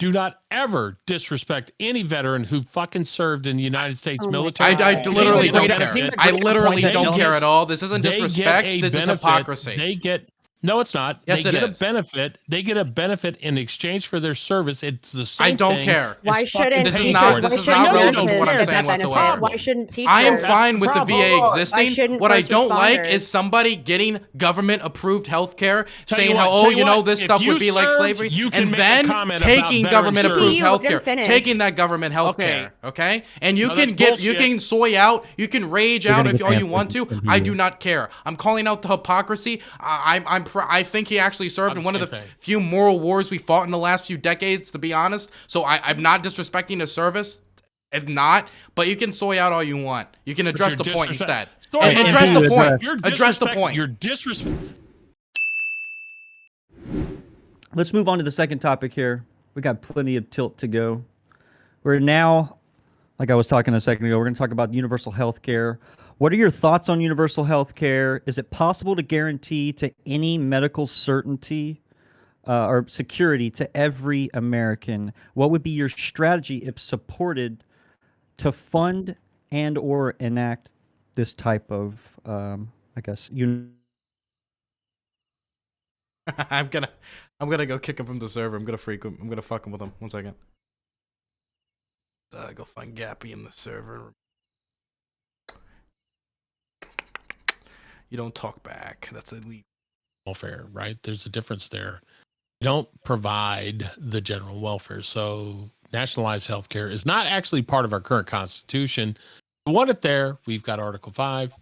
do not ever disrespect any veteran who fucking served in the United States military. I literally don't care. I literally don't care at all. This isn't disrespect. This is hypocrisy. They get no, it's not. Yes, they get a benefit. They get a benefit in exchange for their service. It's the same. I don't care. Why shouldn't this is not relevant to what I'm saying whatsoever. Why shouldn't teachers? I am fine with the VA existing. What I don't like is somebody getting government-approved health care, saying how, this stuff would be like slavery, and then taking government-approved health care, taking that government health care, okay? And you can soy out, you can rage out if all you want to. I do not care. I'm calling out the hypocrisy. I think he actually served in one of the few moral wars we fought in the last few decades, to be honest. So I'm not disrespecting his service. If not, but you can soy out all you want. You can address the point instead. Address the point. Address the point. You're disrespecting. Let's move on to the second topic here. We got plenty of tilt to go. We're now, like I was talking a second ago, we're going to talk about universal health care. What are your thoughts on universal health care? Is it possible to guarantee to any medical certainty or security to every American? What would be your strategy if supported to fund and or enact this type of, I guess, I'm gonna go kick him from the server. I'm gonna freak him. I'm gonna fuck him with him. 1 second. Go find Gappy in the server. You don't talk back. That's illegal. Welfare, right? There's a difference there. You don't provide the general welfare. So nationalized healthcare is not actually part of our current Constitution. We want it there. We've got Article 5.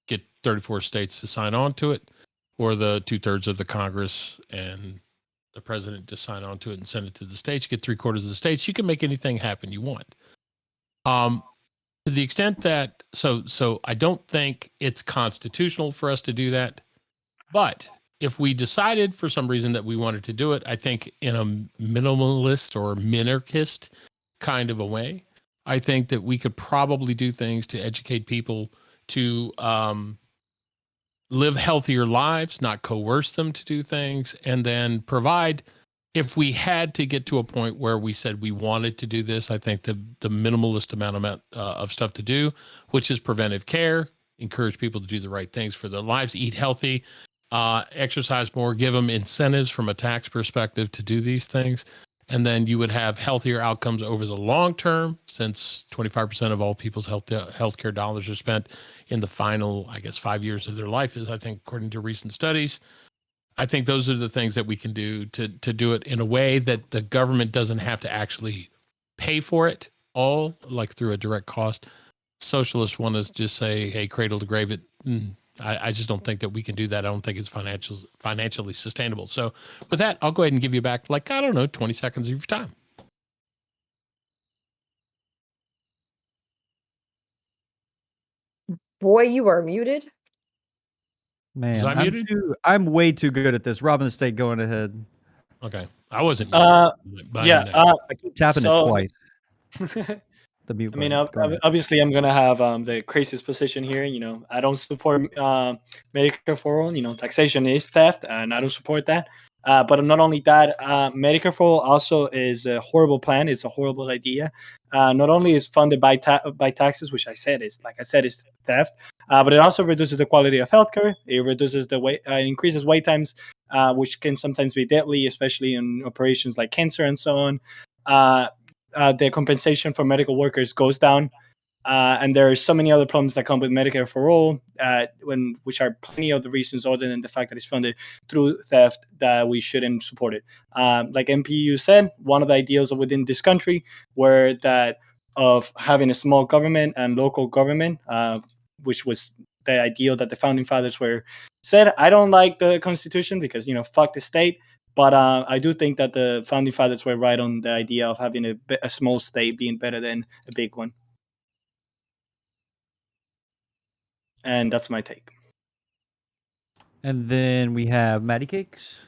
Get 34 states to sign on to it, or the 2/3 of the Congress and the president to sign on to it and send it to the states. You get 3/4 of the states. You can make anything happen you want. To the extent that, so I don't think it's constitutional for us to do that. But if we decided for some reason that we wanted to do it, I think in a minimalist or minarchist kind of a way, I think that we could probably do things to educate people to live healthier lives, not coerce them to do things, and then provide. If we had to get to a point where we said we wanted to do this, I think the minimalist amount of stuff to do, which is preventive care, encourage people to do the right things for their lives, eat healthy, exercise more, give them incentives from a tax perspective to do these things. And then you would have healthier outcomes over the long term, since 25% of all people's healthcare dollars are spent in the final, 5 years of their life, is, I think, according to recent studies. I think those are the things that we can do to do it in a way that the government doesn't have to actually pay for it all, like through a direct cost. Socialists want to just say, hey, cradle to grave it. I just don't think that we can do that. I don't think it's financially sustainable. So with that, I'll go ahead and give you back 20 seconds of your time. Boy, you are muted. Man, I'm way too good at this. Robin the State, going ahead. Okay, I wasn't. I keep tapping it twice. I mean, obviously, I'm gonna have the craziest position here. I don't support Medicare for all. Taxation is theft, and I don't support that. But not only that, Medicare for all also is a horrible plan. It's a horrible idea. Not only is funded by taxes, which I said is theft, but it also reduces the quality of healthcare. It reduces increases wait times, which can sometimes be deadly, especially in operations like cancer and so on. The compensation for medical workers goes down. And there are so many other problems that come with Medicare for all, which are plenty of the reasons other than the fact that it's funded through theft that we shouldn't support it. Like MPU said, one of the ideals within this country were that of having a small government and local government, which was the ideal that the founding fathers said. I don't like the Constitution because, fuck the state. But I do think that the founding fathers were right on the idea of having a small state being better than a big one. And that's my take. And then we have Maddie Cakes.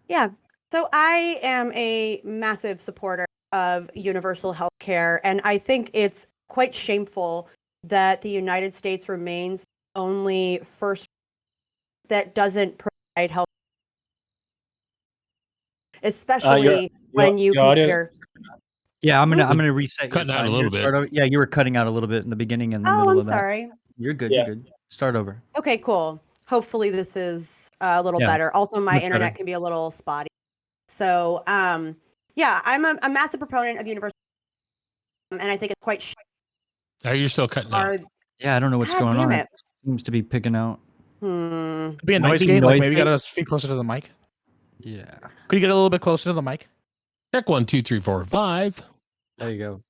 Yeah. So I am a massive supporter of universal health care. And I think it's quite shameful that the United States remains the only first that doesn't provide health. especially when you consider. Yeah, I'm gonna reset your Cutting out time. a little bit. Yeah, you were cutting out a little bit in the beginning and the Oh, middle I'm of that. sorry. You're good. You're good. Start over. Okay, cool. Hopefully this is a little better. Also, my internet can be a little spotty. So, yeah, I'm a massive proponent of universal, and I think it's quite. You're still cutting out. Yeah, I don't know what's going on. It seems to be picking out. Could be a noise gate. Like maybe you gotta speak closer to the mic. Yeah. Could you get a little bit closer to the mic? Check 1, 2, 3, 4, 5. There you go.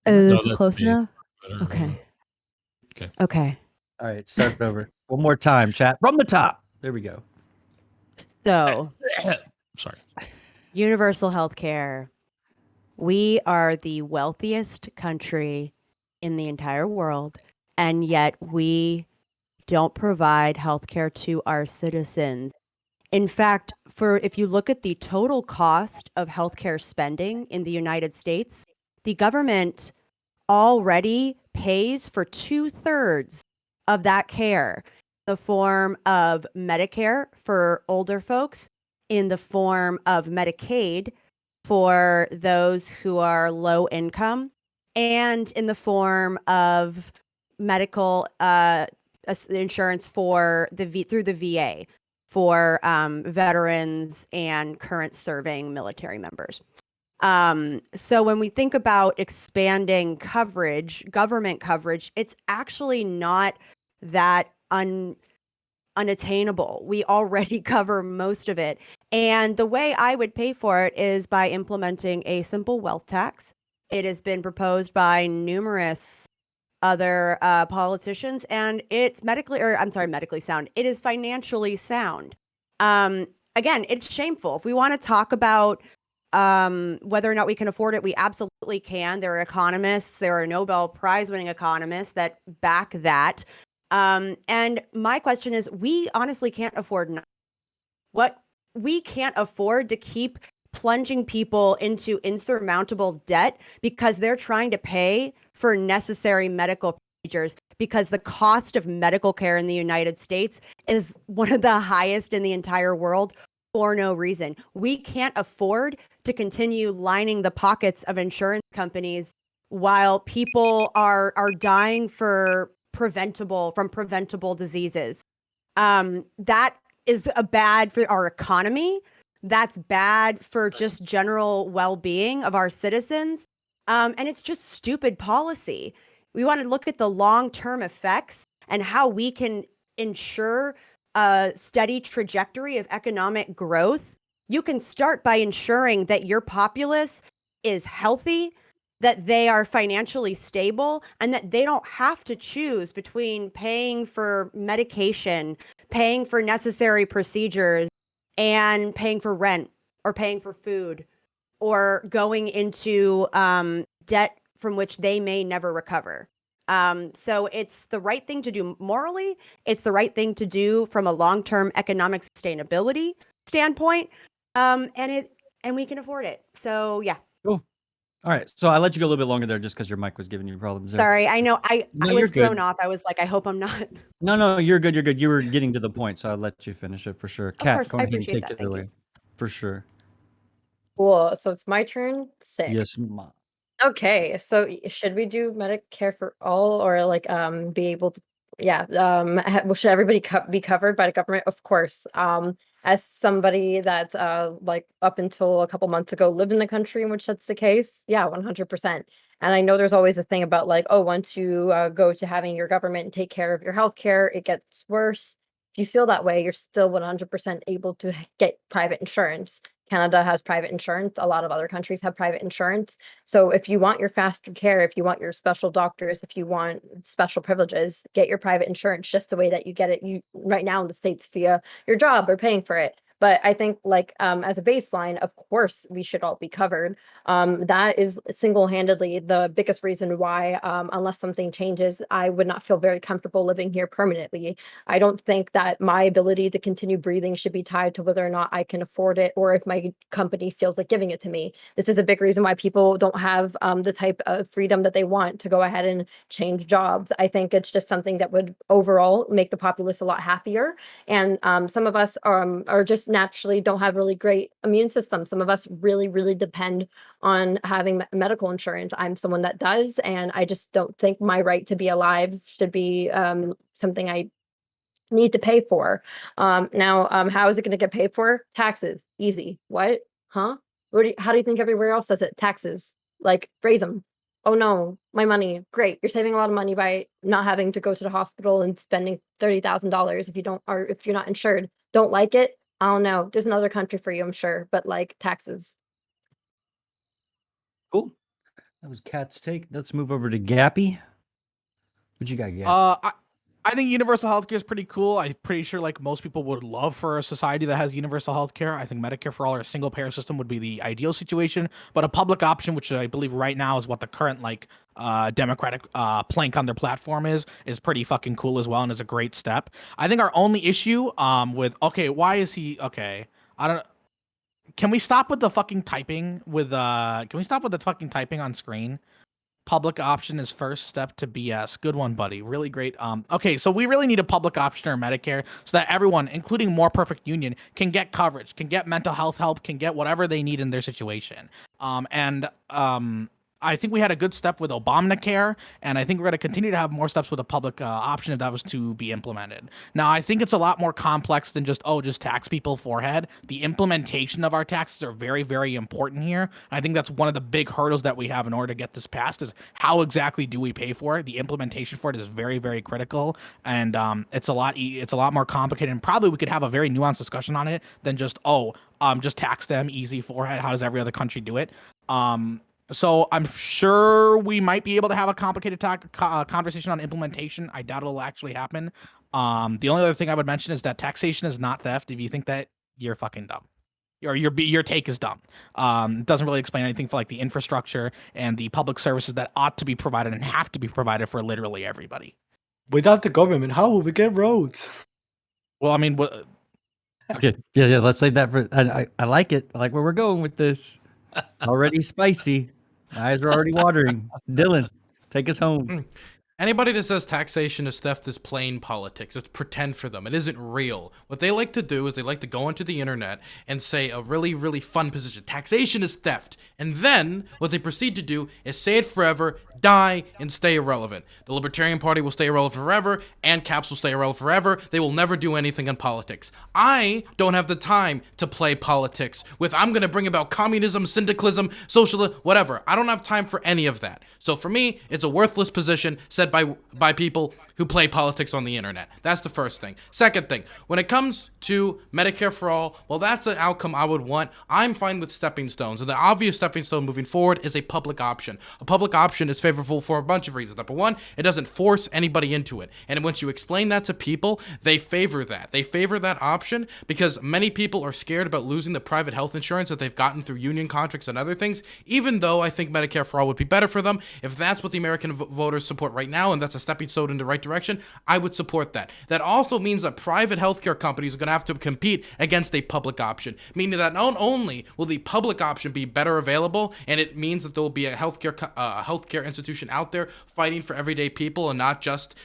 Is this close enough? Okay. Okay. All right, start over. One more time, chat. From the top. There we go. So, sorry. Universal health care. We are the wealthiest country in the entire world, and yet we don't provide health care to our citizens. In fact, if you look at the total cost of healthcare spending in the United States, the government already pays for 2/3 of that care in the form of Medicare for older folks, in the form of Medicaid for those who are low income, and in the form of medical insurance through the VA for veterans and current serving military members. So when we think about expanding coverage, government coverage, it's actually not that unattainable. We already cover most of it. And the way I would pay for it is by implementing a simple wealth tax. It has been proposed by numerous other politicians, and it's medically sound. It is financially sound. Again, it's shameful. If we want to talk about whether or not we can afford it, we absolutely can. There are economists, there are Nobel Prize winning economists that back that. And my question is, we honestly can't afford we can't afford to keep plunging people into insurmountable debt because they're trying to pay for necessary medical procedures, because the cost of medical care in the United States is one of the highest in the entire world for no reason. We can't afford to continue lining the pockets of insurance companies while people are dying from preventable diseases. That is bad for our economy. That's bad for just general well-being of our citizens. And it's just stupid policy. We want to look at the long-term effects and how we can ensure a steady trajectory of economic growth. You can start by ensuring that your populace is healthy, that they are financially stable, and that they don't have to choose between paying for medication, paying for necessary procedures, and paying for rent or paying for food or going into debt from which they may never recover. So it's the right thing to do morally. It's the right thing to do from a long-term economic sustainability standpoint. And we can afford it. So yeah. Cool. All right. So I let you go a little bit longer there just because your mic was giving you problems there. Sorry. I know I was thrown off. I was like, I hope I'm not. No, you're good. You're good. You were getting to the point, so I'll let you finish it for sure. Kat, go ahead and take it away. For sure. Cool. So it's my turn. Sick. Yes, Mom. Okay. So should we do Medicare for all, or like be able to? Yeah. Should everybody be covered by the government? Of course. As somebody that like up until a couple months ago lived in the country in which that's the case, yeah, 100%. And I know there's always a thing about like, oh, once you go to having your government take care of your healthcare, it gets worse. If you feel that way, you're still 100% able to get private insurance. Canada has private insurance. A lot of other countries have private insurance. So if you want your faster care, if you want your special doctors, if you want special privileges, get your private insurance just the way that you get it right now in the States via your job or paying for it. But I think like as a baseline, of course, we should all be covered. That is single-handedly the biggest reason why, unless something changes, I would not feel very comfortable living here permanently. I don't think that my ability to continue breathing should be tied to whether or not I can afford it or if my company feels like giving it to me. This is a big reason why people don't have the type of freedom that they want to go ahead and change jobs. I think it's just something that would overall make the populace a lot happier. And some of us are just just naturally don't have really great immune systems. Some of us really, really depend on having medical insurance. I'm someone that does, and I just don't think my right to be alive should be something I need to pay for. Now, how is it going to get paid for? Taxes. Easy. What? Huh? How do you think everywhere else does it? Taxes. Like, raise them. Oh no, my money. Great. You're saving a lot of money by not having to go to the hospital and spending $30,000 if you don't, or if you're not insured. Don't like it? I don't know. There's another country for you, I'm sure, but like taxes. Cool. That was Kat's take. Let's move over to Gappy. What you got, Gappy? I think universal healthcare is pretty cool. I'm pretty sure like most people would love for a society that has universal healthcare. I think Medicare for all or a single payer system would be the ideal situation, but a public option, which I believe right now is what the current like Democratic plank on their platform is pretty fucking cool as well, and is a great step. I think our only issue with why is he I don't. Can we stop with the fucking typing with can we stop with the fucking typing on screen? Public option is first step to BS. Good one, buddy. Really great. Okay, so we really need a public option or Medicare so that everyone, including More Perfect Union, can get coverage, can get mental health help, can get whatever they need in their situation. I think we had a good step with Obamacare, and I think we're going to continue to have more steps with a public option if that was to be implemented. Now, I think it's a lot more complex than just tax people forehead. The implementation of our taxes are very, very important here. I think that's one of the big hurdles that we have in order to get this passed is how exactly do we pay for it? The implementation for it is very, very critical, and it's a lot more complicated, and probably we could have a very nuanced discussion on it than just tax them, easy forehead. How does every other country do it? So I'm sure we might be able to have a complicated conversation on implementation. I doubt it'll actually happen. The only other thing I would mention is that taxation is not theft. If you think that, you're fucking dumb. Your take is dumb. It doesn't really explain anything for like the infrastructure and the public services that ought to be provided and have to be provided for literally everybody. Without the government, how will we get roads? Well, I mean, okay, yeah. Let's save that for. I like it. I like where we're going with this. Already spicy. Eyes are already watering. Dylan, take us home. Anybody that says taxation is theft is plain politics. It's pretend for them. It isn't real. What they like to do is they like to go onto the internet and say a really, really fun position. Taxation is theft. And then what they proceed to do is say it forever, die, and stay irrelevant. The Libertarian Party will stay irrelevant forever, and Caps will stay irrelevant forever. They will never do anything in politics. I don't have the time to play politics with I'm going to bring about communism, syndicalism, socialism, whatever. I don't have time for any of that. So for me, it's a worthless position said by people who play politics on the internet. That's the first thing. Second thing, when it comes to Medicare for all, well, that's an outcome I would want. I'm fine with stepping stones, and the obvious stepping stone moving forward is a public option. A public option is favorable for a bunch of reasons. Number one, it doesn't force anybody into it. And once you explain that to people, they favor that. They favor that option because many people are scared about losing the private health insurance that they've gotten through union contracts and other things, even though I think Medicare for all would be better for them. If that's what the American voters support right now, and that's a stepping stone in the right direction, I would support that. That also means that private healthcare companies are going to have to compete against a public option, meaning that not only will the public option be better available, and it means that there will be a healthcare institution out there fighting for everyday people and not just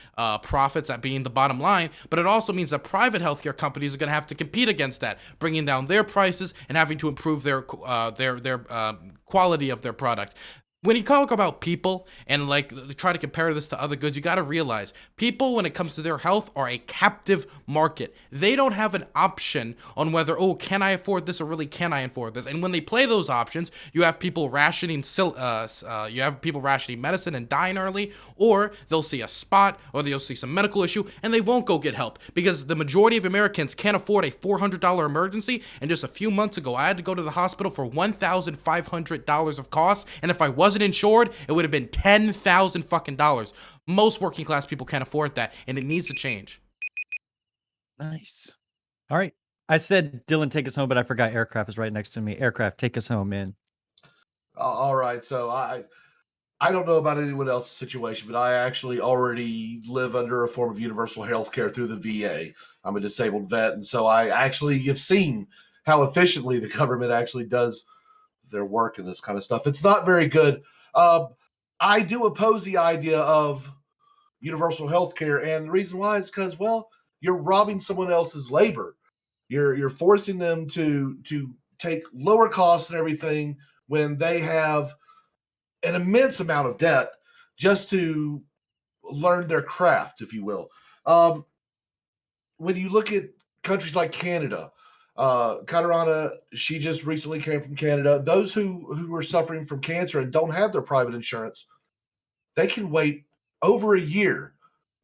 profits at being the bottom line, but it also means that private healthcare companies are going to have to compete against that, bringing down their prices and having to improve their quality of their product. When you talk about people and like try to compare this to other goods, you got to realize people, when it comes to their health, are a captive market. They don't have an option on whether, can I afford this or really can I afford this? And when they play those options, you have people rationing medicine and dying early, or they'll see a spot or they'll see some medical issue and they won't go get help because the majority of Americans can't afford a $400 emergency. And just a few months ago, I had to go to the hospital for $1,500 of costs, and if I wasn't insured, it would have been $10,000 fucking dollars. Most working class people can't afford that, and it needs to change. Nice. All right. I said, Dylan, take us home, but I forgot Aircraft is right next to me. Aircraft, take us home, man. All right. So I don't know about anyone else's situation, but I actually already live under a form of universal health care through the VA. I'm a disabled vet, and so I actually have seen how efficiently the government actually does their work and this kind of stuff. It's not very good. I do oppose the idea of universal health care, and the reason why is because, well, you're robbing someone else's labor. You're forcing them to take lower costs and everything when they have an immense amount of debt just to learn their craft, if you will. When you look at countries like Canada, Katarana, she just recently came from Canada. Those who are suffering from cancer and don't have their private insurance, they can wait over a year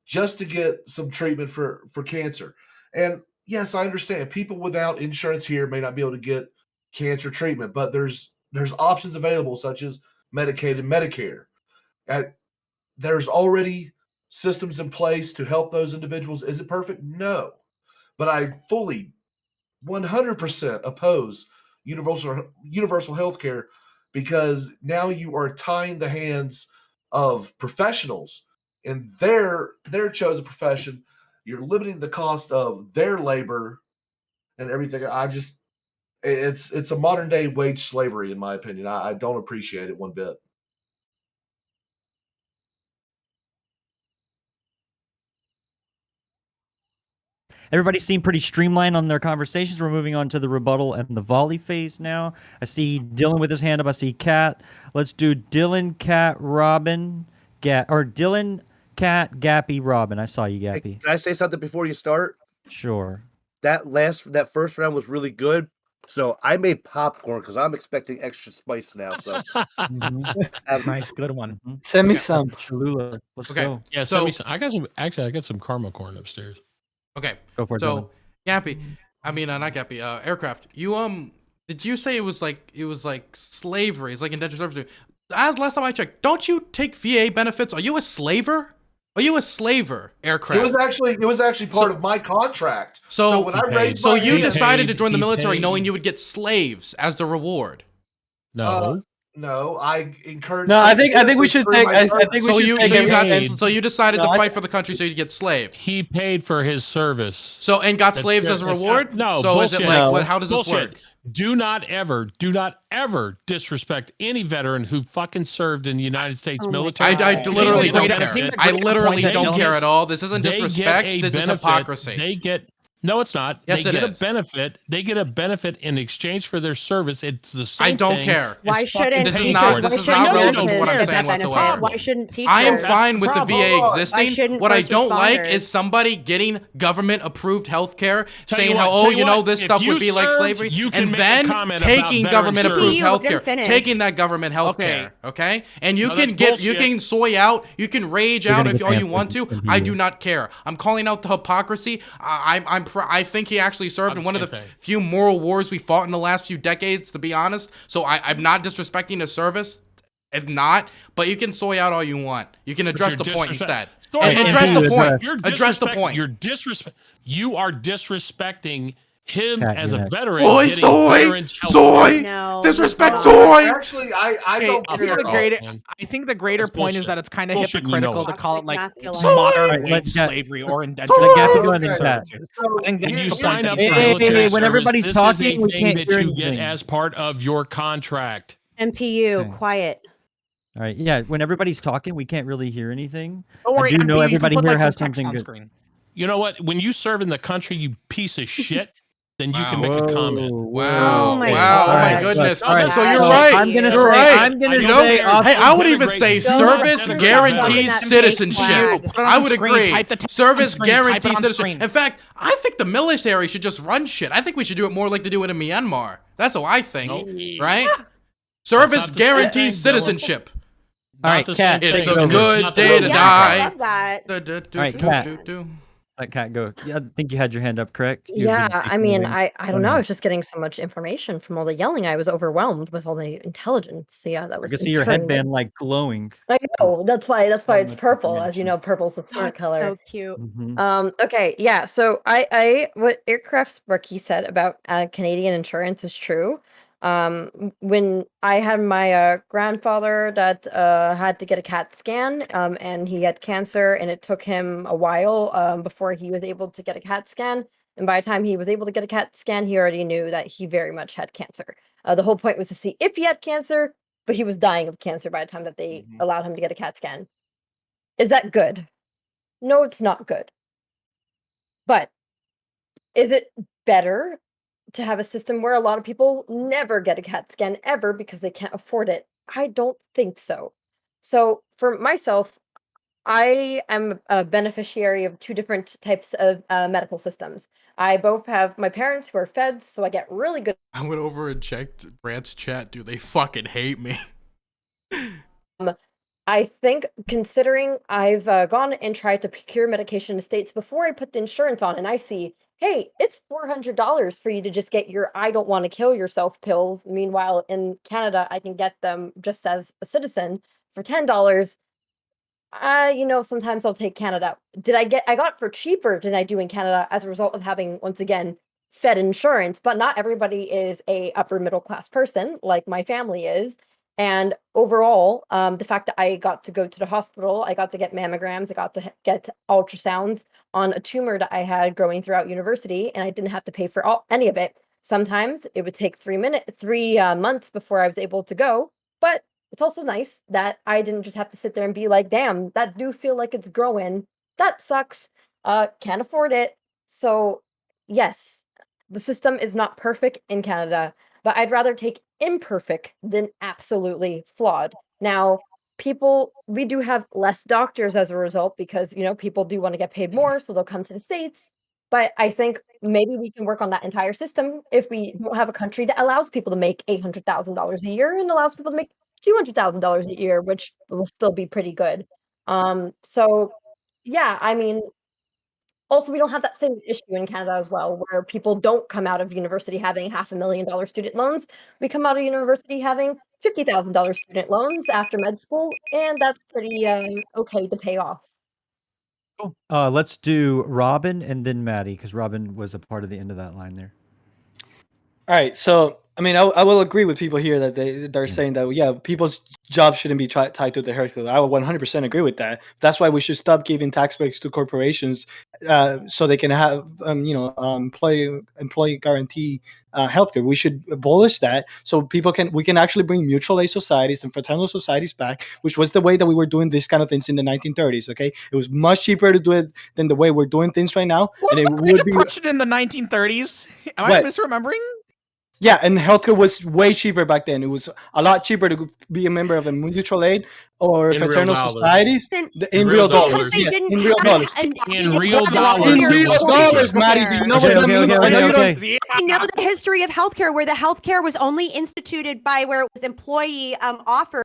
just to get some treatment for cancer. And yes, I understand people without insurance here may not be able to get cancer treatment, but there's options available such as Medicaid and Medicare. There's already systems in place to help those individuals. Is it perfect? No. But I fully 100% oppose universal health care, because now you are tying the hands of professionals in their chosen profession. You're limiting the cost of their labor and everything. It's a modern day wage slavery, in my opinion. I don't appreciate it one bit. Everybody seemed pretty streamlined on their conversations. We're moving on to the rebuttal and the volley phase now. I see Dylan with his hand up. I see Kat. Let's do Dylan, Kat, Robin, Dylan, Kat, Gappy, Robin. I saw you, Gappy. Hey, can I say something before you start? Sure. That first round was really good. So I made popcorn because I'm expecting extra spice now. So nice, good one. Send me some Cholula. Let's go. Yeah, send me some. I got some caramel corn upstairs. Okay. Go for it. So, Gappy, I mean, not Gappy. Aircraft. You did you say it was like slavery? It's like indentured servitude. As last time I checked, don't you take VA benefits? Are you a slaver? Are you a slaver, Aircraft? It was actually part of my contract. So when I raised so you decided to join the military knowing you would get slaves as the reward. No. No, I encourage. No, I think we should take. I think we should take. So you decided to fight for the country so you'd get slaves. He paid for his service. So and got slaves as a reward. No. So bullshit. is it like how does this work? Do not ever disrespect any veteran who fucking served in the United States military. I literally don't care. I literally don't care at all. This isn't disrespect. This is hypocrisy. No, it's not. Yes, they get a benefit. They get a benefit in exchange for their service. It's the same. I don't care. Why shouldn't this is not relevant to what I'm saying whatsoever. Why shouldn't teachers? I am fine with the VA existing. What I don't like is somebody getting government approved health care, saying how this stuff would be like slavery, and then taking government approved health care, taking that government health care. Okay, and you can soy out, you can rage out if all you want to. I do not care. I'm calling out the hypocrisy. I think he actually served in one of the few moral wars we fought in the last few decades, to be honest. So I'm not disrespecting his service. It's not. But you can soy out all you want. You can address the point instead. Address the point. Address the point. You are disrespecting him as a veteran. Boy, soy! Disrespect soy! Actually, I don't care. I think the greater point is that it's kind of hypocritical to call it like modern wage slavery or indentured. When everybody's talking, we can't hear you get as part of your contract. MPU, quiet. All right, yeah. When everybody's talking, we can't really hear anything. Don't worry, I do know everybody here has something good. Screen. You know what? When you serve in the country, you piece of shit, then you can make a comment. Wow. Oh my goodness. Right. So you're right. I'm gonna say, hey, I would even say service guarantees citizenship. I would agree. Service guarantees citizenship. In fact, I think the military should just run shit. I think we should do it more like they do it in Myanmar. That's what I think. Right? Service guarantees citizenship. All right, Kat. It's a good day to die. I love that. All right, Kat. Let Kat go. Yeah, I think you had your hand up, correct? I mean, I don't know. I was just getting so much information from all the yelling. I was overwhelmed with all the intelligence. Yeah, that was. I can see your headband like glowing. I know. That's why it's purple. As you know, purple's the smart color. So cute. Okay. Yeah. So what Aircraft's Rookie said about Canadian insurance is true. When I had my grandfather that had to get a CAT scan, and he had cancer, and it took him a while before he was able to get a CAT scan. And by the time he was able to get a CAT scan, he already knew that he very much had cancer. The whole point was to see if he had cancer, but he was dying of cancer by the time that they allowed him to get a CAT scan. Is that good? No, it's not good. But is it better to have a system where a lot of people never get a CAT scan ever because they can't afford it? I don't think so. So for myself, I am a beneficiary of two different types of medical systems. I both have my parents who are feds, so I get really good. I went over and checked Brant's chat. Dude, they fucking hate me. I think, considering I've gone and tried to procure medication in the States before I put the insurance on, and I see, hey, it's $400 for you to just get your I don't want to kill yourself pills. Meanwhile, in Canada, I can get them just as a citizen for $10. Sometimes I'll take Canada. I got it for cheaper than I do in Canada as a result of having, once again, Fed insurance, but not everybody is a upper middle class person like my family is. And overall, the fact that I got to go to the hospital, I got to get mammograms, I got to get ultrasounds on a tumor that I had growing throughout university, and I didn't have to pay for any of it. Sometimes it would take 3 months before I was able to go, but it's also nice that I didn't just have to sit there and be like, damn, that do feel like it's growing. That sucks. Can't afford it. So yes, the system is not perfect in Canada, but I'd rather take imperfect than absolutely flawed. Now, we do have less doctors as a result because, people do want to get paid more, so they'll come to the States. But I think maybe we can work on that entire system if we don't have a country that allows people to make $800,000 a year and allows people to make $200,000 a year, which will still be pretty good. So yeah, I mean, also we don't have that same issue in Canada as well, where people don't come out of university having $500,000 student loans. We come out of university having $50,000 student loans after med school, and that's pretty okay to pay off. Cool. Let's do Robin and then Maddie, because Robin was a part of the end of that line there. All right, so I mean, I will agree with people here that they're saying that people's jobs shouldn't be tied to their healthcare. I will 100% agree with that. That's why we should stop giving tax breaks to corporations, so they can have employee guarantee healthcare. We should abolish that so we can actually bring mutual aid societies and fraternal societies back, which was the way that we were doing these kind of things in the 1930s. Okay, it was much cheaper to do it than the way we're doing things right now. Was and it would be depression in the 1930s. Am I misremembering? Yeah, and healthcare was way cheaper back then. It was a lot cheaper to be a member of a mutual aid or fraternal societies in real dollars. Yes, in real dollars. In real dollars. In real dollars, Maddie. Do you know what that means? I know the history of healthcare, where the healthcare was only instituted by where it was employee offered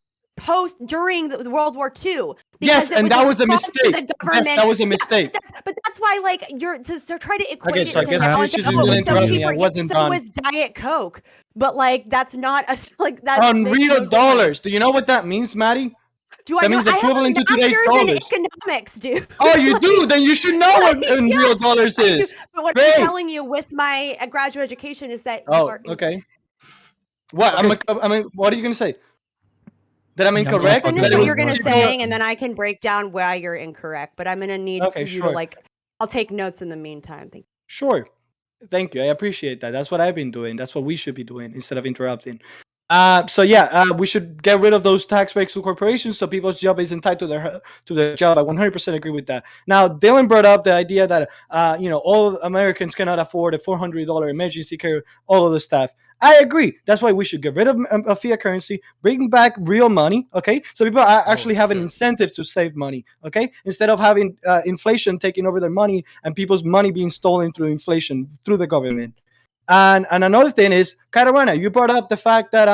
during the World War II. Yes, and that was a mistake. Yes, that was a mistake. But that's why, you're to try to equate it. So I guess she's going to interrupt me. I wasn't done. So was Diet Coke, but that's not that's on real dollars. Do you know what that means, Maddie? That means equivalent to today's dollars. In economics, dude. Oh, you do? Then you should know what in real dollars is. But what I'm telling you with my graduate education is that. Okay. What? I mean, what are you going to say? That I'm incorrect? Finish what you're going to say, and then I can break down why you're incorrect. But I'm going to need you to I'll take notes in the meantime. Thank you. Sure. Thank you. I appreciate that. That's what I've been doing. That's what we should be doing instead of interrupting. We should get rid of those tax breaks to corporations so people's job is entitled to their job. I 100% agree with that. Now, Dylan brought up the idea that all Americans cannot afford a $400 emergency care, all of the stuff. I agree. That's why we should get rid of fiat currency, bring back real money, okay? So people actually have an incentive to save money, okay? Instead of having inflation taking over their money and people's money being stolen through inflation, through the government. And another thing is, Catarina, you brought up the fact that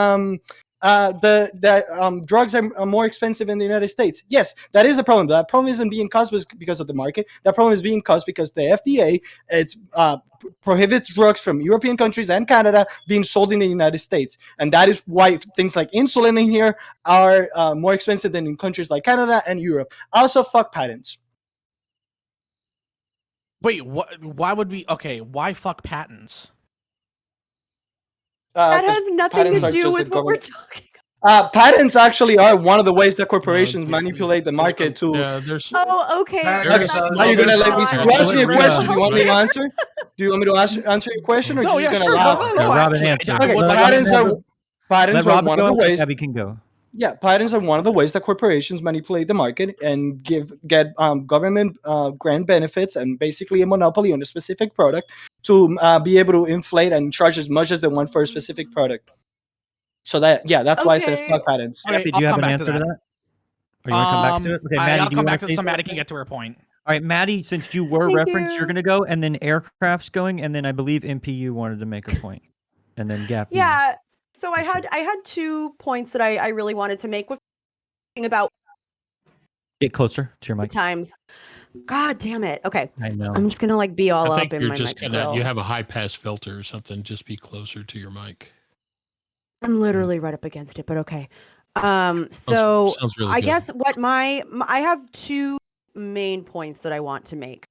drugs are more expensive in the United States. Yes, that is a problem. That problem isn't being caused because of the market. That problem is being caused because the FDA prohibits drugs from European countries and Canada being sold in the United States. And that is why things like insulin in here are more expensive than in countries like Canada and Europe. Also, fuck patents. Wait, what? Why would we? Okay, why fuck patents? That has nothing to do with what we're talking about. Patents actually are one of the ways that corporations manipulate the market to. Okay. Are you gonna let me ask me a question? Do you want me to answer? Do you want me to answer your question, or are you gonna laugh? Robin, answer. Okay, patents are one of the ways. Abby can go. Yeah, patents are one of the ways that corporations manipulate the market and get government grant benefits and basically a monopoly on a specific product to be able to inflate and charge as much as they want for a specific product. So that's why I said fuck patents. Okay, do you have an answer to that? Or you want to come back to it? Okay, Maddie, I'll do come you back to want it so say Maddie can something? get to her point. All right, Maddie, since you were Thank referenced, you. you're going to go, and then Aircraft's going, and then I believe MPU wanted to make a point, and then Gap. Yeah. So I had 2 points that I really wanted to make with about Get closer to your mic. times. God damn it. Okay. I know. I'm just gonna like be all I up think in you're my just mic gonna. grill. You have a high pass filter or something. Just be closer to your mic. I'm literally right up against it, but okay. So sounds really I good. guess what I have 2 main points that I want to make.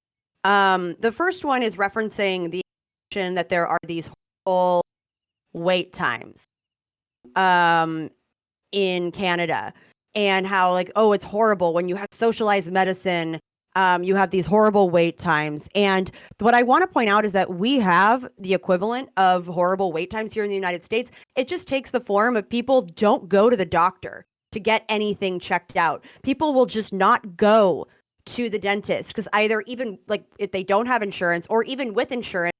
The first one is referencing the notion that there are these whole wait times in Canada, and how like, oh, it's horrible when you have socialized medicine. You have these horrible wait times. And what I want to point out is that we have the equivalent of horrible wait times here in the United States. It just takes the form of people don't go to the doctor to get anything checked out. People will just not go to the dentist because either even like if they don't have insurance or even with insurance,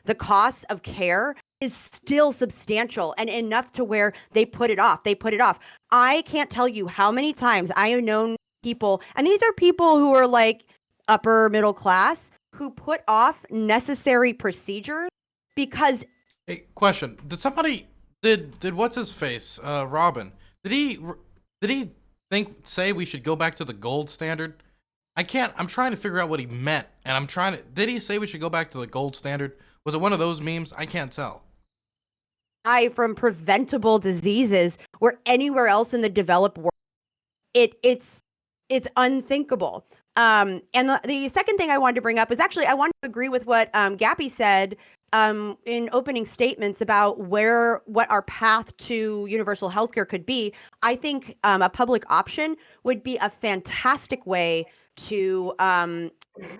the cost of care is still substantial and enough to where they put it off. I can't tell you how many times I have known people, and these are people who are like upper middle class, who put off necessary procedures because. Hey, question: Did somebody did what's his face? Robin. Did he say we should go back to the gold standard? I'm trying to figure out what he meant, and did he say we should go back to the gold standard? Was it one of those memes? I can't tell. From preventable diseases where anywhere else in the developed world, it's unthinkable. And the second thing I wanted to bring up is actually I wanted to agree with what Gappy said in opening statements about what our path to universal healthcare could be. I think a public option would be a fantastic way to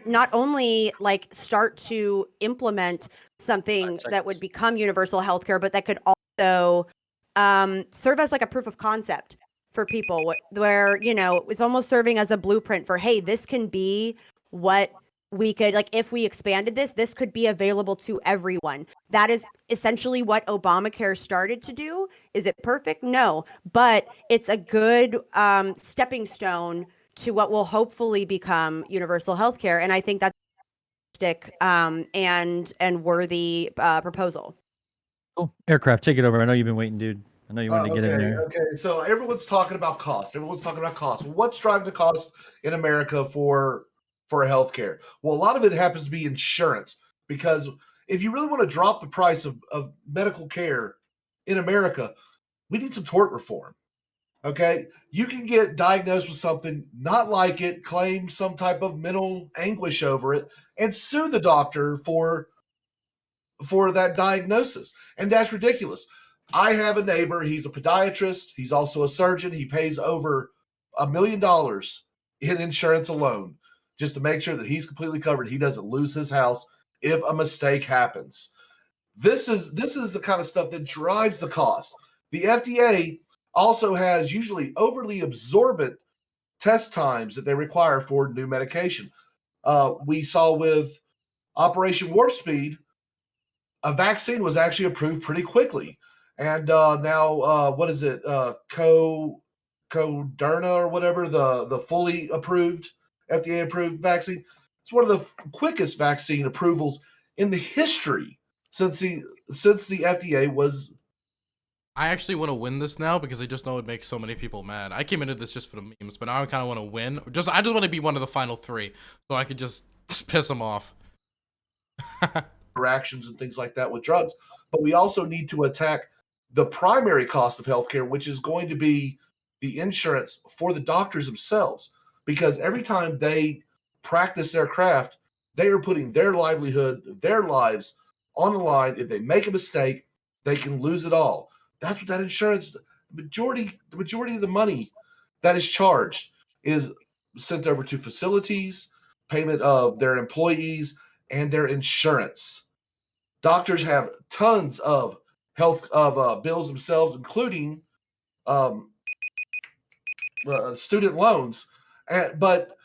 not only like start to implement something that would become universal healthcare, but that could also serve as like a proof of concept for people where, you know, it's almost serving as a blueprint for, hey, this can be what we could, like, if we expanded this could be available to everyone. That is essentially what Obamacare started to do. Is it perfect? No, but it's a good stepping stone to what will hopefully become universal healthcare. And I think that's and worthy proposal. Oh, Aircraft, take it over. I know you've been waiting, dude. I know you wanted to get in there. Okay, so everyone's talking about cost. What's driving the cost in America for healthcare? Well, a lot of it happens to be insurance, because if you really want to drop the price of medical care in America, we need some tort reform. Okay, you can get diagnosed with something, not like it, claim some type of mental anguish over it, and sue the doctor for that diagnosis, and that's ridiculous. I have a neighbor. He's a podiatrist. He's also a surgeon. He pays over $1 million in insurance alone just to make sure that he's completely covered. He doesn't lose his house if a mistake happens. This is the kind of stuff that drives the cost. The FDA also has usually overly absorbent test times that they require for new medication. We saw with Operation Warp Speed, a vaccine was actually approved pretty quickly. And now, what is it? Coderna or whatever, the fully approved, FDA approved vaccine. It's one of the quickest vaccine approvals in the history since the FDA was. I actually want to win this now because I just know it makes so many people mad. I came into this just for the memes, but now I kind of want to win. I just want to be one of the final 3 so I could just piss them off. Interactions and things like that with drugs. But we also need to attack the primary cost of healthcare, which is going to be the insurance for the doctors themselves. Because every time they practice their craft, they are putting their livelihood, their lives on the line. If they make a mistake, they can lose it all. That's what that insurance, the majority of the money that is charged is sent over to facilities, payment of their employees, and their insurance. Doctors have tons of health bills themselves, including student loans, but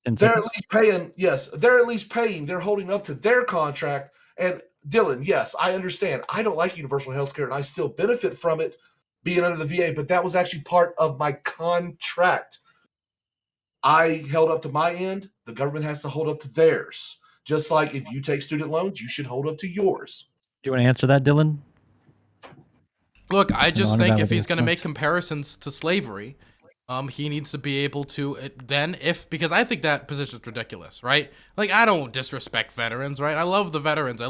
they're at least paying. Yes, they're at least paying. They're holding up to their contract. And Dylan, yes, I understand. I don't like universal health care, and I still benefit from it being under the VA, but that was actually part of my contract. I held up to my end. The government has to hold up to theirs. Just like if you take student loans, you should hold up to yours. Do you want to answer that, Dylan? Look, I just think if he's going to make comparisons to slavery, he needs to be able to because I think that position is ridiculous, right? Like, I don't disrespect veterans, right? I love the veterans.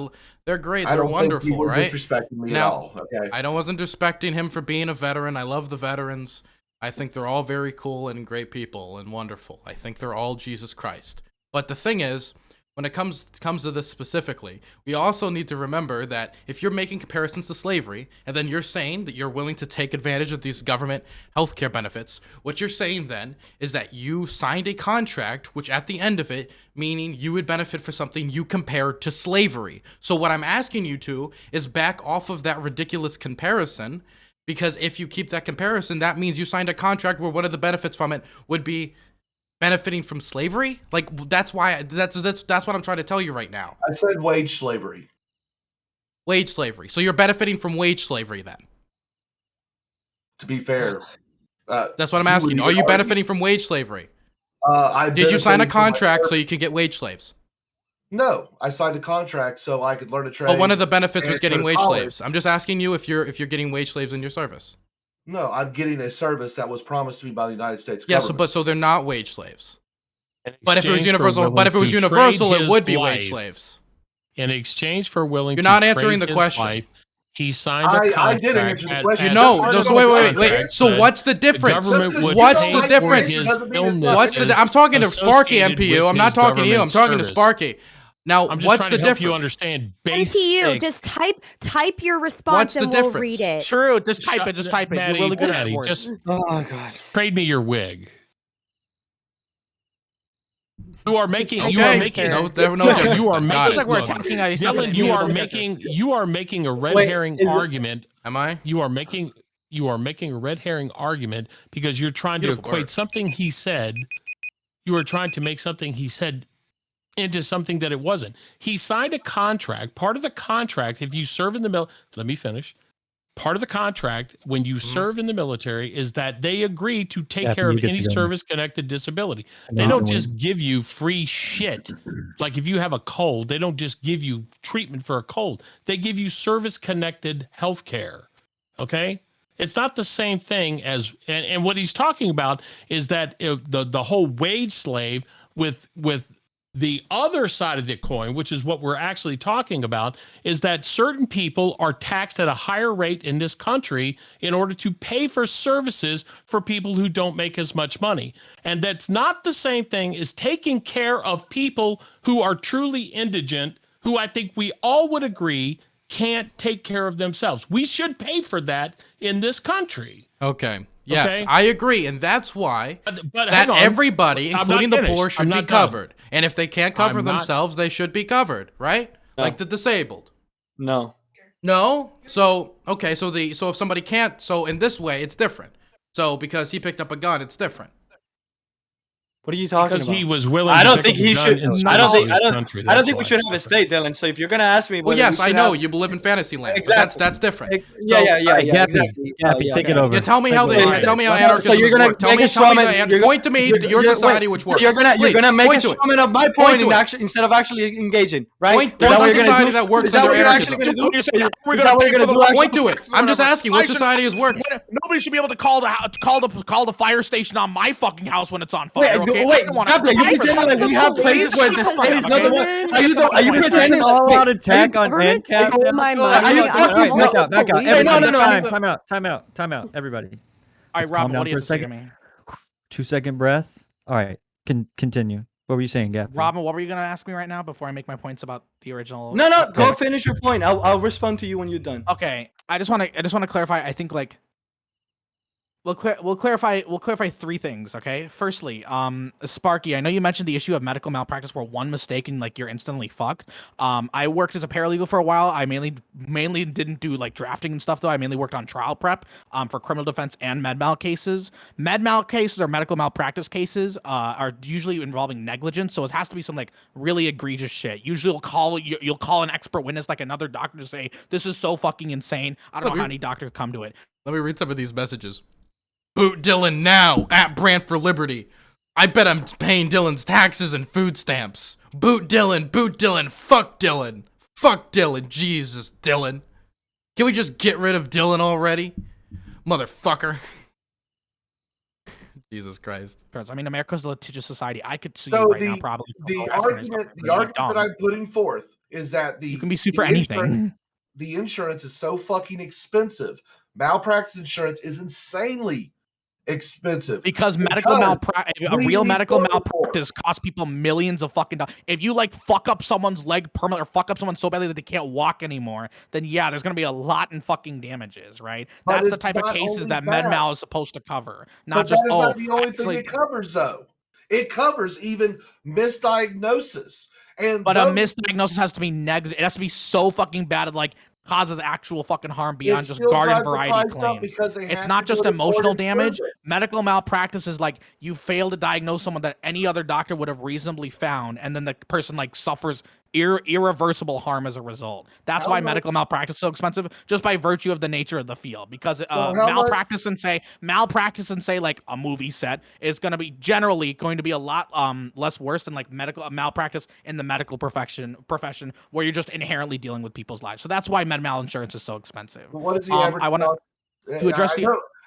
They're great. They're wonderful, right? Disrespecting me at all. Okay. I wasn't disrespecting him for being a veteran. I love the veterans. I think they're all very cool and great people and wonderful. I think they're all Jesus Christ. But the thing is, when it comes to this specifically, we also need to remember that if you're making comparisons to slavery, and then you're saying that you're willing to take advantage of these government healthcare benefits, what you're saying then is that you signed a contract, which at the end of it, meaning you would benefit for something you compared to slavery. So what I'm asking you to is back off of that ridiculous comparison, because if you keep that comparison, that means you signed a contract where one of the benefits from it would be benefiting from slavery. Like, that's why that's what I'm trying to tell you right now. I said wage slavery. Wage slavery. So you're benefiting from wage slavery then? To be fair, that's what I'm asking. Are you benefiting from wage slavery? Did you sign a contract so you could get wage slaves? No, I signed a contract so I could learn a trade. But one of the benefits was getting wage slaves. I'm just asking you if you're getting wage slaves in your service. No, I'm getting a service that was promised to me by the United States government. Yeah, so they're not wage slaves. But if it was universal, it would be wage slaves. In exchange for willing, you're not answering the question. Wife, he signed a contract. I didn't answer the question. Wait. So what's the difference? What's the difference? I'm talking to Sparky MPU. I'm not talking to you. I'm talking to Sparky. Now, what's the difference? You understand NPU, just type your response and we'll read it. True, just type it. You're really good at it. Just oh my God. Trade me your wig. You are making. No, you are making. Like we're attacking. Dylan, you are making a red herring argument. Am I? You are making a red herring argument because you're trying to equate something he said. You are trying to make something he said into something that it wasn't. He signed a contract. Part of the contract, if you serve in the military, let me finish. Part of the contract when you serve in the military is that they agree to take care of any service-connected disability. They don't just give you free shit. Like if you have a cold, they don't just give you treatment for a cold. They give you service-connected health care. Okay? It's not the same thing as, and what he's talking about is that the whole wage slave with the other side of the coin, which is what we're actually talking about, is that certain people are taxed at a higher rate in this country in order to pay for services for people who don't make as much money. And that's not the same thing as taking care of people who are truly indigent, who I think we all would agree can't take care of themselves. We should pay for that in this country. Okay. Yes, I agree, and that's why that everybody, including the poor, should be covered. And if they can't cover themselves, they should be covered, right? No. Like the disabled. No. So okay, so if somebody can't, so in this way, it's different. So because he picked up a gun, it's different. What are you talking about? Because he was willing. I don't think he should. I don't think we should have a state, Dylan. So if you're gonna ask me, well, yes, I know you live in fantasy land. Exactly. That's different. Yeah. Exactly. Take it over. Yeah, tell me how anarchism so you're gonna works. Tell me point to me your society which works. You're gonna make a comment of my point instead of actually engaging, right? Point to society that works under anarchism. Point to it. I'm just asking what society is working. Nobody should be able to call the fire station on my fucking house when it's on fire. Wait, Captain, you pretending like we have places where the state is not the one? Are you pretending all out attack on ANCAP? Are you talking? Back out. Time out, everybody. All right, Rob, what do you have to say to me? 2-second breath. All right, continue. What were you saying, Gap? Robin, what were you going to ask me right now before I make my points about the original? No, go finish your point. I'll respond to you when you're done. Okay, I just want to clarify. I think like We'll clarify 3 things, okay? Firstly, Sparky, I know you mentioned the issue of medical malpractice where one mistake and like you're instantly fucked. I worked as a paralegal for a while. I mainly didn't do like drafting and stuff though. I mainly worked on trial prep for criminal defense and med mal cases. Med mal cases or medical malpractice cases are usually involving negligence, so it has to be some like really egregious shit. Usually you'll call an expert witness like another doctor to say this is so fucking insane. I don't know how any doctor could come to it. Let me read some of these messages. Boot Dylan now at Brand for Liberty. I bet I'm paying Dylan's taxes and food stamps. Boot Dylan, fuck Dylan. Fuck Dylan, Jesus, Dylan. Can we just get rid of Dylan already? Motherfucker. Jesus Christ. I mean, America's a litigious society. I could sue you right now, probably. The argument that I'm putting forth is that you can be sued for anything. The insurance is so fucking expensive. Malpractice insurance is insanely expensive because real medical malpractice costs people millions of fucking dollars. If you like fuck up someone's leg permanently or fuck up someone so badly that they can't walk anymore, then yeah, there's gonna be a lot in fucking damages, right? That's the type of cases that med-mal is supposed to cover. Not just not the only thing it covers though. It covers even misdiagnosis. But a misdiagnosis has to be negative. It has to be so fucking bad, like causes actual fucking harm beyond just garden variety claims. It's not just emotional damage. Medical malpractice is like you fail to diagnose someone that any other doctor would have reasonably found, and then the person like suffers irreversible harm as a result. That's why medical malpractice is so expensive, just by virtue of the nature of the field. Because malpractice and say like a movie set is going to be generally going to be a lot less worse than like medical malpractice in the medical profession where you're just inherently dealing with people's lives. So that's why med mal insurance is so expensive. What is the average? I want to address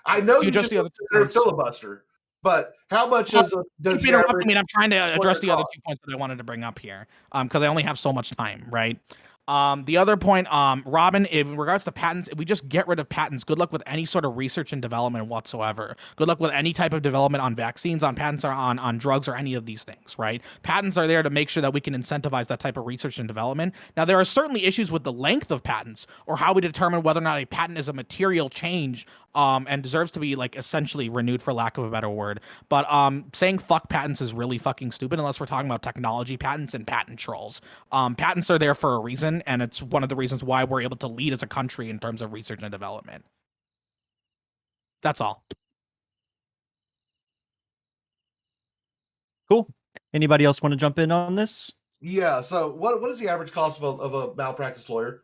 I know you just the other filibuster. But how much does interrupting me? And I'm trying to address the other 2 points that I wanted to bring up here, because I only have so much time, right? The other point, Robin, in regards to patents, if we just get rid of patents, good luck with any sort of research and development whatsoever. Good luck with any type of development on vaccines, on patents, or on drugs, or any of these things, right? Patents are there to make sure that we can incentivize that type of research and development. Now, there are certainly issues with the length of patents, or how we determine whether or not a patent is a material change and deserves to be like essentially renewed, for lack of a better word. But saying fuck patents is really fucking stupid unless we're talking about technology patents and patent trolls. Patents are there for a reason, and it's one of the reasons why we're able to lead as a country in terms of research and development. That's all. Cool. Anybody else want to jump in on this? Yeah. So, what is the average cost of a malpractice lawyer?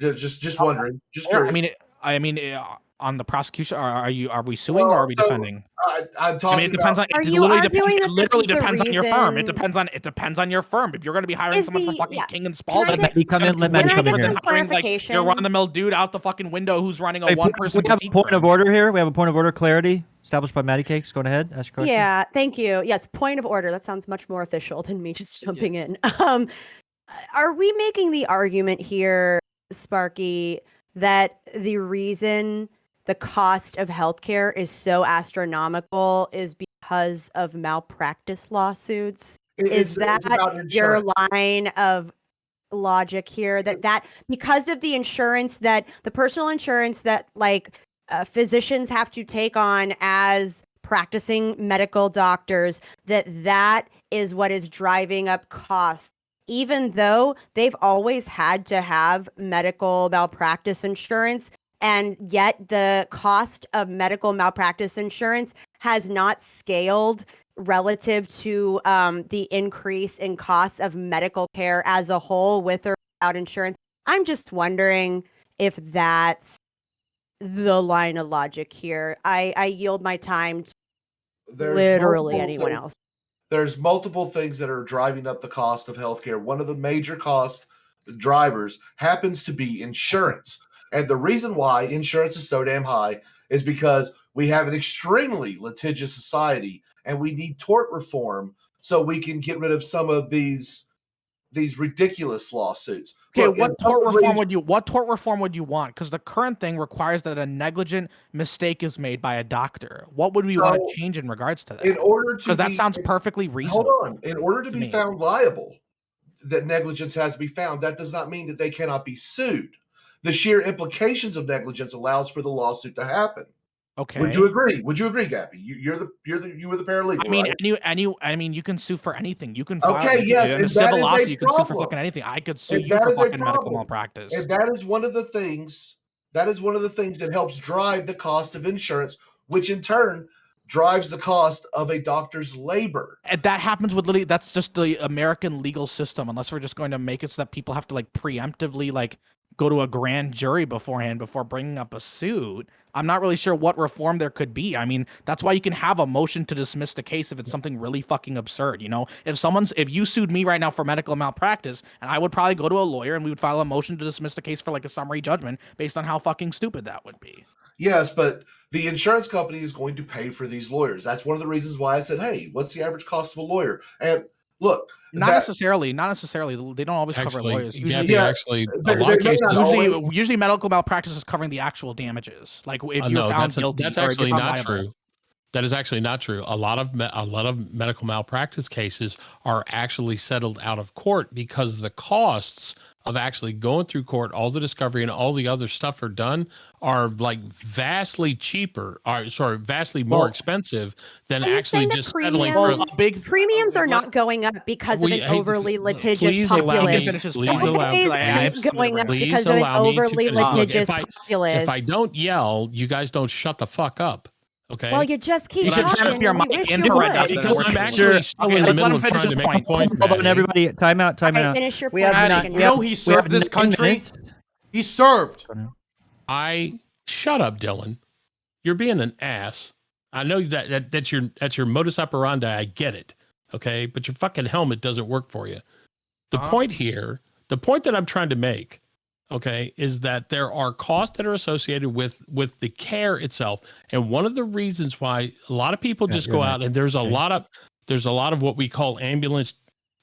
Just wondering. Just curious. I mean, on the prosecution, are we suing or are we defending? I'm talking. I mean, it depends on. It literally depends on your firm. It depends on your firm. If you're going to be hiring someone from fucking King and Spalding, let me come in. Let me come in here. Like you're run of the mill dude out the fucking window who's running a one-person. We have a point of order here. We have a point of order clarity established by Maddie Cakes. Go ahead. Ask your question. Yeah, thank you. Yes, point of order. That sounds much more official than me just jumping in. Are we making the argument here, Sparky, that the reason the cost of healthcare is so astronomical is because of malpractice lawsuits? Is that your line of logic here? That because of the insurance, that the personal insurance that like physicians have to take on as practicing medical doctors, that is what is driving up costs, even though they've always had to have medical malpractice insurance. And yet the cost of medical malpractice insurance has not scaled relative to the increase in costs of medical care as a whole, with or without insurance. I'm just wondering if that's the line of logic here. I yield my time to literally anyone else. There's multiple things that are driving up the cost of healthcare. One of the major cost drivers happens to be insurance. And the reason why insurance is so damn high is because we have an extremely litigious society, and we need tort reform so we can get rid of some of these ridiculous lawsuits. Okay, look, what tort reform would you want? Because the current thing requires that a negligent mistake is made by a doctor. What would we want to change in regards to that? Because that sounds perfectly reasonable. Hold on. In order to be found liable, that negligence has to be found. That does not mean that they cannot be sued. The sheer implications of negligence allows for the lawsuit to happen. Okay. Would you agree? Would you agree, Gappy? You were the paralegal. I mean, right? you can sue for anything. You can file yes, a civil lawsuit. You can sue for fucking anything. I could sue you for fucking medical malpractice. And that is one of the things. That is one of the things that helps drive the cost of insurance, which in turn drives the cost of a doctor's labor. And that happens with literally. That's just the American legal system. Unless we're just going to make it so that people have to like preemptively like go to a grand jury beforehand before bringing up a suit. I'm not really sure what reform there could be. I mean, that's why you can have a motion to dismiss the case if it's something really fucking absurd. You know, if you sued me right now for medical malpractice, and I would probably go to a lawyer and we would file a motion to dismiss the case for like a summary judgment based on how fucking stupid that would be. Yes, but the insurance company is going to pay for these lawyers. That's one of the reasons why I said, hey, what's the average cost of a lawyer? And look, not necessarily. They don't always cover lawyers. Usually, usually medical malpractice is covering the actual damages. Like if you're found guilty. That's actually not true. That is actually not true. A lot of medical malpractice cases are actually settled out of court because the costs of actually going through court, all the discovery and all the other stuff are done are like vastly more expensive than actually just settling for a big premiums are not going up because of an overly litigious populace. Going up because of an overly litigious populace. If I don't yell, you guys don't shut the fuck up. Okay. Well, you just keep talking. Your mic because I'm actually still in the middle of trying to make a point. Hold on, everybody. Time out. Finish your point. You know he served this country. He served. Shut up, Dylan. You're being an ass. I know that's your modus operandi. I get it. Okay, but your fucking helmet doesn't work for you. The point that I'm trying to make, okay, is that there are costs that are associated with the care itself. And one of the reasons why a lot of people just go out and there's a lot of what we call ambulance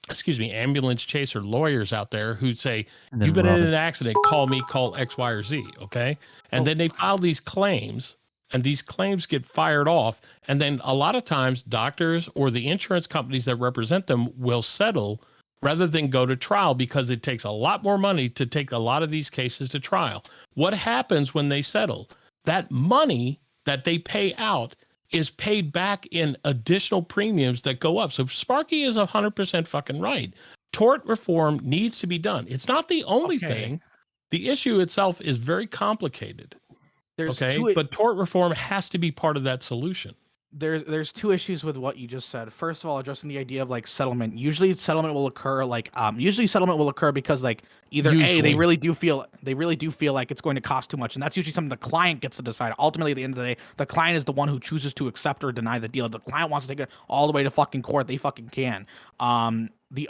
chaser lawyers out there who say, you've been in an accident, call me, call X, Y, or Z. Okay. And then they file these claims and these claims get fired off. And then a lot of times doctors or the insurance companies that represent them will settle rather than go to trial because it takes a lot more money to take a lot of these cases to trial. What happens when they settle? That money that they pay out is paid back in additional premiums that go up. So Sparky is 100% fucking right. Tort reform needs to be done. It's not the only thing. The issue itself is very complicated. But tort reform has to be part of that solution. There's two issues with what you just said. First of all, addressing the idea of like settlement. Usually settlement will occur because like either they really do feel like it's going to cost too much, and that's usually something the client gets to decide. Ultimately, at the end of the day, the client is the one who chooses to accept or deny the deal. If the client wants to take it all the way to fucking court, they fucking can. The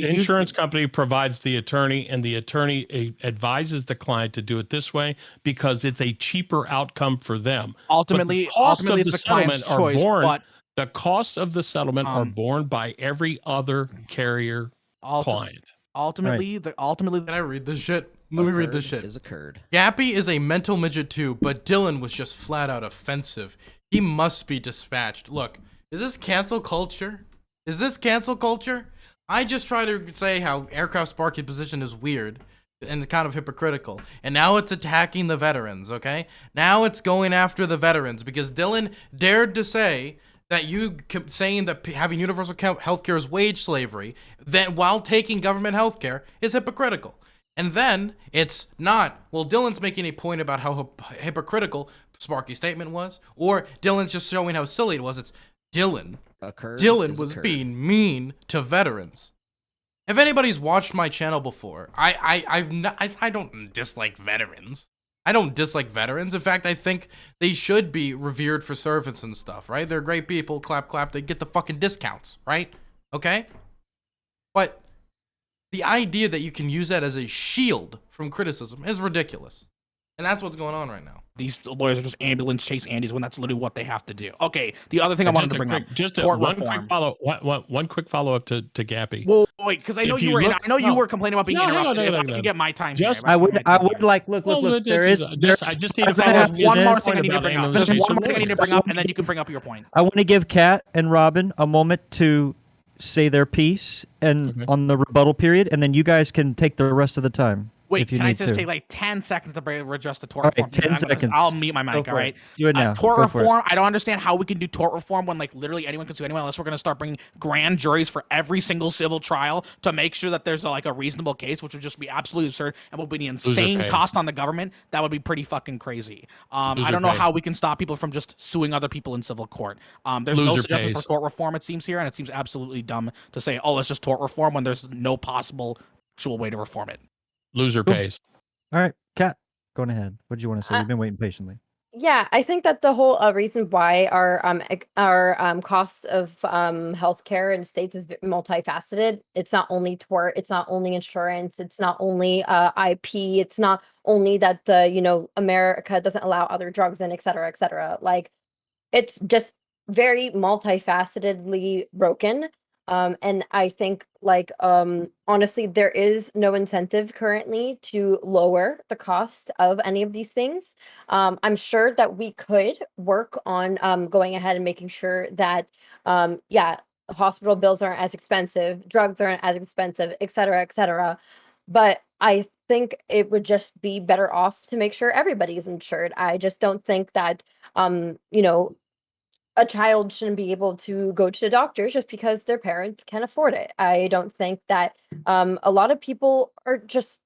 insurance company provides the attorney, and the attorney advises the client to do it this way because it's a cheaper outcome for them. Ultimately, the costs of the settlement are borne by every other carrier client. Ultimately, Can I read this shit? Let me read this shit. Gappy is a mental midget too, but Dylan was just flat out offensive. He must be dispatched. Look, is this cancel culture? I just try to say how Aircraft Sparky's position is weird and kind of hypocritical. And now it's attacking the veterans, okay? Now it's going after the veterans because Dylan dared to say that saying that having universal healthcare is wage slavery, that while taking government healthcare is hypocritical. And then it's not. Well, Dylan's making a point about how hypocritical Sparky's statement was, or Dylan's just showing how silly it was. It's Dylan was being mean to veterans. If anybody's watched my channel before, I don't dislike veterans. In fact, I think they should be revered for service and stuff, right? They're great people, clap, clap. They get the fucking discounts, right? Okay? But the idea that you can use that as a shield from criticism is ridiculous. And that's what's going on right now. These lawyers are just ambulance chase Andes when that's literally what they have to do. Okay, the other thing I wanted to bring up, tort reform. One quick follow up to Gappy. Well, wait, because I know you were complaining about being interrupted. I can get my time. I would like look. There is. I just need to follow up. One more thing I need to bring up. There's one more thing I need to bring up, and then you can bring up your point. I want to give Kat and Robin a moment to say their piece and on the rebuttal period, and then you guys can take the rest of the time. Wait, can I just take like 10 seconds to address the tort reform? 10 seconds. I'll mute my mic, all right? Do it now. Tort reform, I don't understand how we can do tort reform when like literally anyone can sue anyone unless we're going to start bringing grand juries for every single civil trial to make sure that there's like a reasonable case, which would just be absolutely absurd and would be an insane cost on the government. That would be pretty fucking crazy. I don't know how we can stop people from just suing other people in civil court. There's no suggestions for tort reform, it seems here, and it seems absolutely dumb to say, oh, it's just tort reform when there's no possible actual way to reform it. Loser pays. All right, Kat, go ahead. What did you want to say? We've been waiting patiently. Yeah, I think that the whole reason why our costs of healthcare in states is multifaceted. It's not only tort, it's not only insurance, it's not only IP, it's not only that America doesn't allow other drugs in, et cetera, et cetera. Like, it's just very multifacetedly broken. And I think honestly, there is no incentive currently to lower the cost of any of these things. I'm sure that we could work on going ahead and making sure that, hospital bills aren't as expensive, drugs aren't as expensive, et cetera, et cetera. But I think it would just be better off to make sure everybody is insured. I just don't think that, a child shouldn't be able to go to the doctor just because their parents can afford it. I don't think that a lot of people are just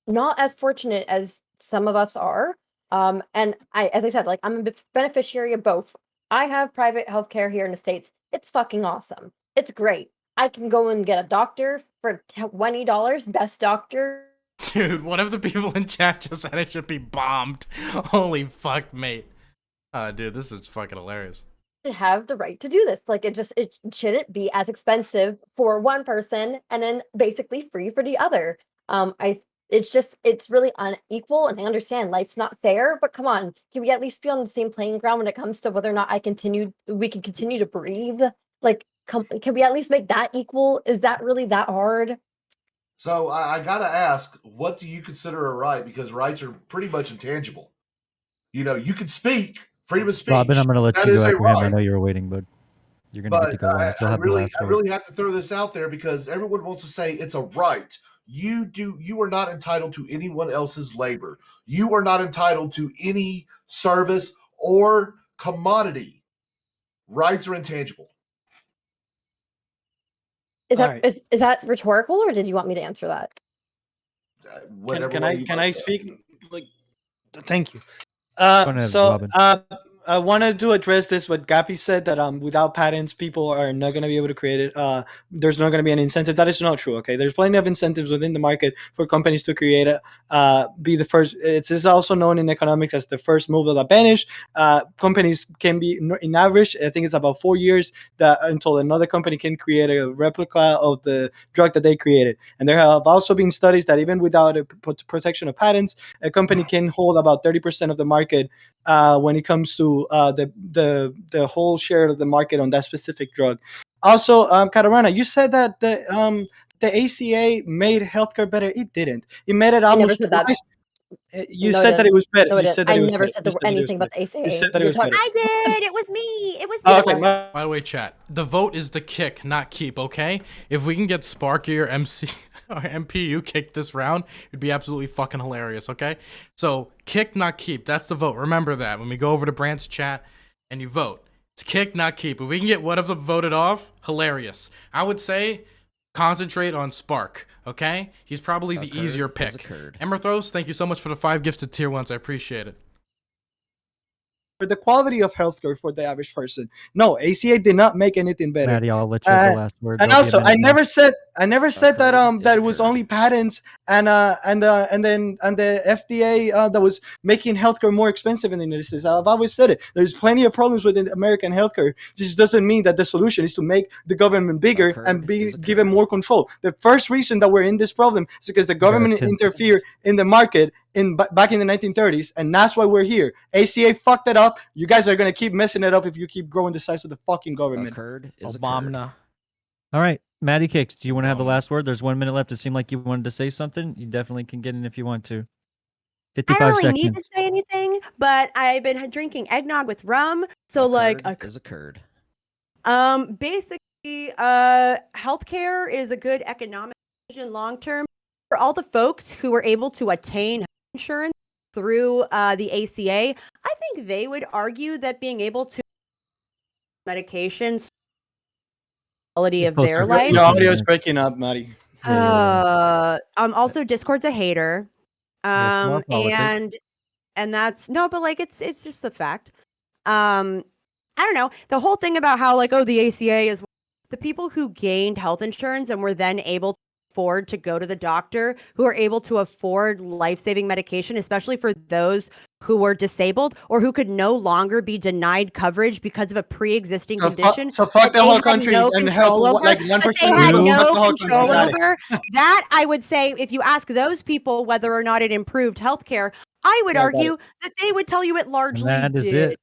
not as fortunate as some of us are. And as I said, I'm a beneficiary of both. I have private healthcare here in the States. It's fucking awesome. It's great. I can go and get a doctor for $20, best doctor. Dude, one of the people in chat just said it should be bombed. Holy fuck, mate. Dude, this is fucking hilarious. Have the right to do this. It shouldn't be as expensive for one person and then basically free for the other. It's really unequal, and I understand life's not fair, but come on, can we at least be on the same playing ground when it comes to whether or not we can continue to breathe? Can we at least make that equal? Is that really that hard? So I gotta ask, what do you consider a right? Because rights are pretty much intangible. You can speak. Freedom of speech. Robin, I'm going to let you go after him. Right. I know you were waiting, but you're going to get to go last. I really have to throw this out there because everyone wants to say it's a right. You are not entitled to anyone else's labor. You are not entitled to any service or commodity. Rights are intangible. Is that rhetorical, or did you want me to answer that? Can I speak? Thank you. I wanted to address this. What Gappy said, that without patents, people are not going to be able to create it. There's not going to be an incentive. That is not true. Okay, there's plenty of incentives within the market for companies to create it. Be the first. It's also known in economics as the first mover advantage. Companies can be, in average, I think it's about 4 years until another company can create a replica of the drug that they created. And there have also been studies that even without a protection of patents, a company can hold about 30% of the market when it comes to the whole share of the market on that specific drug. Also, Catarana, you said that the ACA made healthcare better. It didn't. It made it almost twice. You said that it was better. I never said anything about the ACA. You said that it was better. I did. It was me. It was me. Oh, okay. By the way, chat, the vote is the kick, not keep, okay? If we can get Sparky or MC or MPU kicked this round, it'd be absolutely fucking hilarious, okay? So, kick, not keep. That's the vote. Remember that when we go over to Brandt's chat and you vote. It's kick, not keep. If we can get one of them voted off, hilarious. I would say concentrate on Spark, okay? He's probably the easier pick. Emerthos, thank you so much for the 5 gifted tier 1s. I appreciate it. For the quality of healthcare for the average person. No, ACA did not make anything better. Maddie, I'll let you have the last word. And also, I never said that it was only patents and the FDA that was making healthcare more expensive in the United States. I've always said it. There's plenty of problems with American healthcare. This doesn't mean that the solution is to make the government bigger and give it more control. The first reason that we're in this problem is because the government interfered in the market back in the 1930s, and that's why we're here. ACA fucked it up. You guys are gonna keep messing it up if you keep growing the size of the fucking government. Obama. All right, Maddie Kicks, do you want to have the last word? There's 1 minute left. It seemed like you wanted to say something. You definitely can get in if you want to. 55 I don't really seconds. need to say anything, but I've been drinking eggnog with rum. So is a curd. Basically, healthcare is a good economic decision long term. for all the folks who were able to attain insurance through the ACA, I think they would argue that being able to medications quality of their life. Your audio is breaking up, Maddie. Also Discord's a hater. And that's no, but like it's just a fact. I don't know. The whole thing about how like, oh, the ACA is the people who gained health insurance and were then able to afford to go to the doctor, who are able to afford life-saving medication, especially for those who were disabled or who could no longer be denied coverage because of a pre-existing condition. So fuck the whole country and help like 1%. They had no control over that. I would say if you ask those people whether or not it improved healthcare, I would argue that they would tell you it largely did. That is it.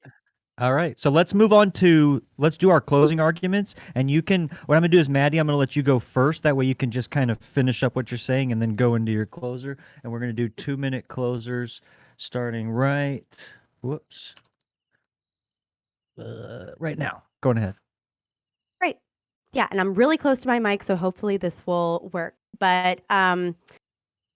All right. So let's move on to, let's do our closing arguments. And you can, what I'm going to do is, Maddie, I'm going to let you go first. That way you can just kind of finish up what you're saying and then go into your closer. And we're going to do 2-minute closers starting right. Whoops. Right now. Go ahead. Right. Yeah. And I'm really close to my mic, so hopefully this will work. But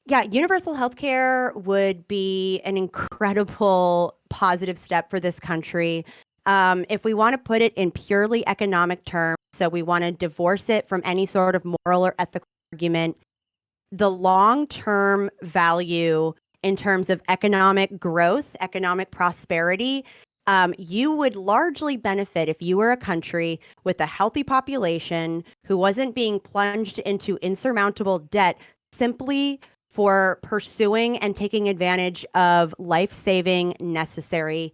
yeah, universal healthcare would be an incredible positive step for this country. If we want to put it in purely economic terms, so we want to divorce it from any sort of moral or ethical argument, the long-term value in terms of economic growth, economic prosperity, you would largely benefit if you were a country with a healthy population who wasn't being plunged into insurmountable debt simply for pursuing and taking advantage of life-saving, necessary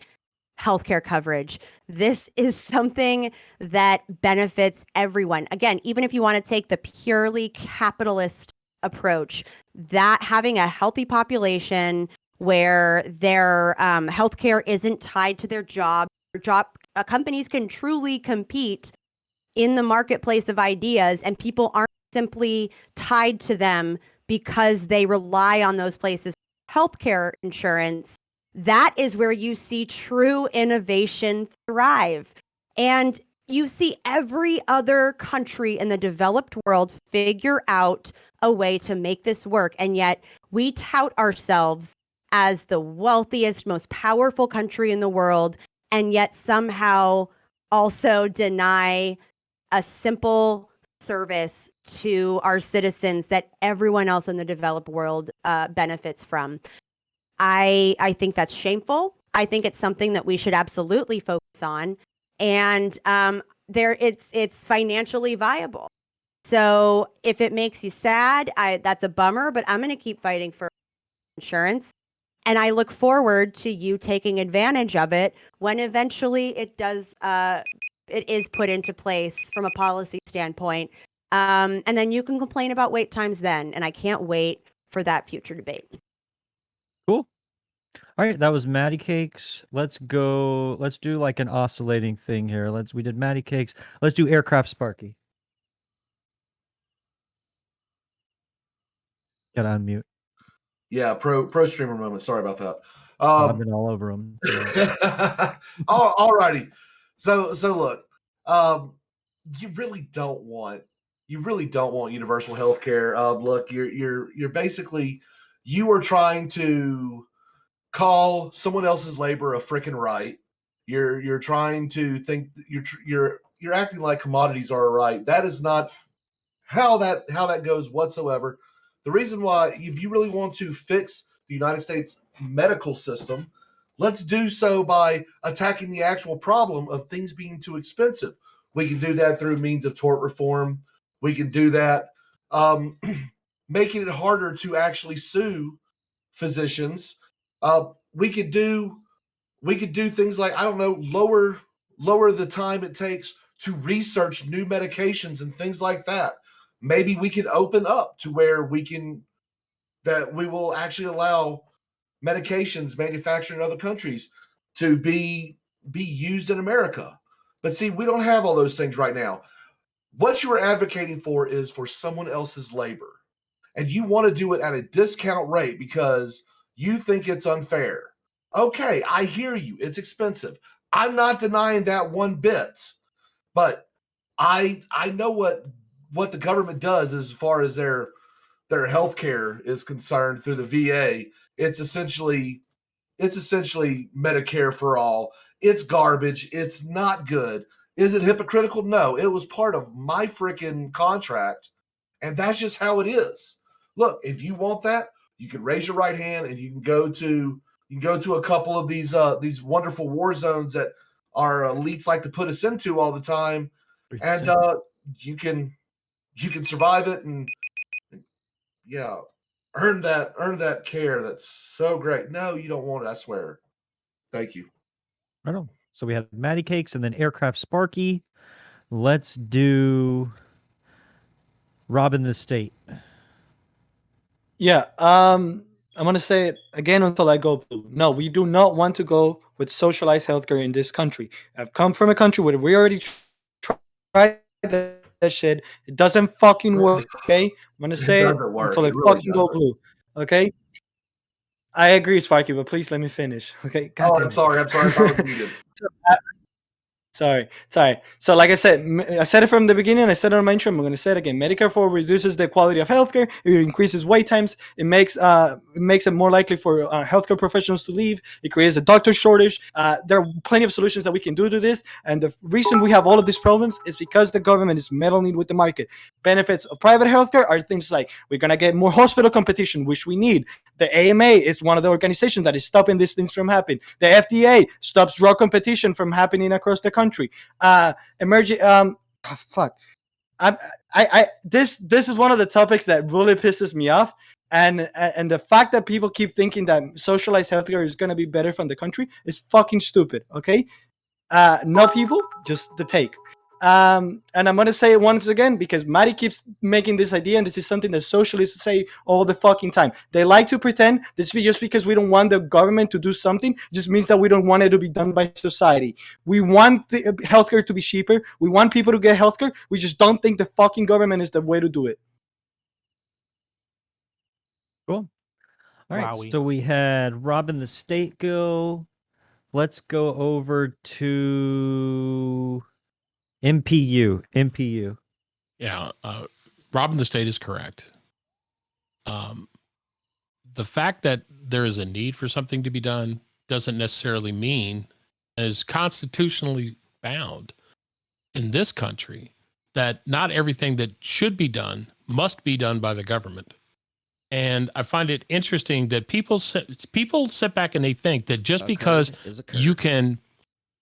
healthcare coverage. This is something that benefits everyone. Again, even if you want to take the purely capitalist approach, that having a healthy population where their healthcare isn't tied to their job, companies can truly compete in the marketplace of ideas, and people aren't simply tied to them because they rely on those places. Healthcare insurance, that is where you see true innovation thrive. And you see every other country in the developed world figure out a way to make this work. And yet we tout ourselves as the wealthiest, most powerful country in the world, and yet somehow also deny a simple service to our citizens that everyone else in the developed world benefits from. I think that's shameful. I think it's something that we should absolutely focus on, and it's financially viable. So if it makes you sad, that's a bummer. But I'm going to keep fighting for insurance, and I look forward to you taking advantage of it when eventually it is put into place from a policy standpoint. And then you can complain about wait times then. And I can't wait for that future debate. Cool. All right. That was Matty Cakes. Let's do like an oscillating thing here. We did Matty Cakes. Let's do Aircraft Sparky. Got to unmute. Yeah. Pro streamer moment. Sorry about that. I've been all over them. All righty. So look, you really don't want universal health care. Look, you're basically, you are trying to call someone else's labor a freaking right. You're trying to think you're acting like commodities are a right. That is not how that goes whatsoever. The reason why, if you really want to fix the United States medical system, let's do so by attacking the actual problem of things being too expensive. We can do that through means of tort reform. We can do that making it harder to actually sue physicians. We could do things like, I don't know, lower the time it takes to research new medications and things like that. Maybe we could open up to where we will actually allow medications manufactured in other countries to be used in America. But see, we don't have all those things right now. What you are advocating for is for someone else's labor. And you want to do it at a discount rate because you think it's unfair. Okay, I hear you. It's expensive. I'm not denying that one bit. But I know what the government does as far as their their health care is concerned through the VA, it's essentially Medicare for all. It's garbage. It's not good. Is it hypocritical? No, it was part of my freaking contract, and that's just how it is. Look, if you want that, you can raise your right hand and you can go to a couple of these wonderful war zones that our elites like to put us into all the time, and you can survive it and earn that care that's so great. No, you don't want it, I swear. Thank you. Right on. So we had Matty Cakes and then Aircraft Sparky. Let's do Robin the State. Yeah, I'm gonna say it again until I go blue. No, we do not want to go with socialized healthcare in this country. I've come from a country where we already tried that shit. It doesn't fucking work. Okay, I'm gonna say it until I fucking go blue. Okay. I agree, Sparky, but please let me finish. Okay. I'm sorry. Sorry. So like I said it from the beginning. I said it on my intro. I'm going to say it again. Medicare for reduces the quality of healthcare. It increases wait times. It makes it more likely for healthcare professionals to leave. It creates a doctor shortage. There are plenty of solutions that we can do to this. And the reason we have all of these problems is because the government is meddling with the market. Benefits of private healthcare are things like we're going to get more hospital competition, which we need. The AMA is one of the organizations that is stopping these things from happening. The FDA stops drug competition from happening across the country. This is one of the topics that really pisses me off. And the fact that people keep thinking that socialized healthcare is going to be better from the country is fucking stupid. Okay. No people, just the take. And I'm going to say it once again because Maddie keeps making this idea, and this is something that socialists say all the fucking time. They like to pretend this just because we don't want the government to do something just means that we don't want it to be done by society. We want the healthcare to be cheaper. We want people to get healthcare. We just don't think the fucking government is the way to do it. Cool. All right. So we had Robin the State go. Let's go over to MPU. Yeah, Robin the State is correct. The fact that there is a need for something to be done doesn't necessarily mean, as constitutionally bound in this country, that not everything that should be done must be done by the government. And I find it interesting that people sit back and they think that just because you can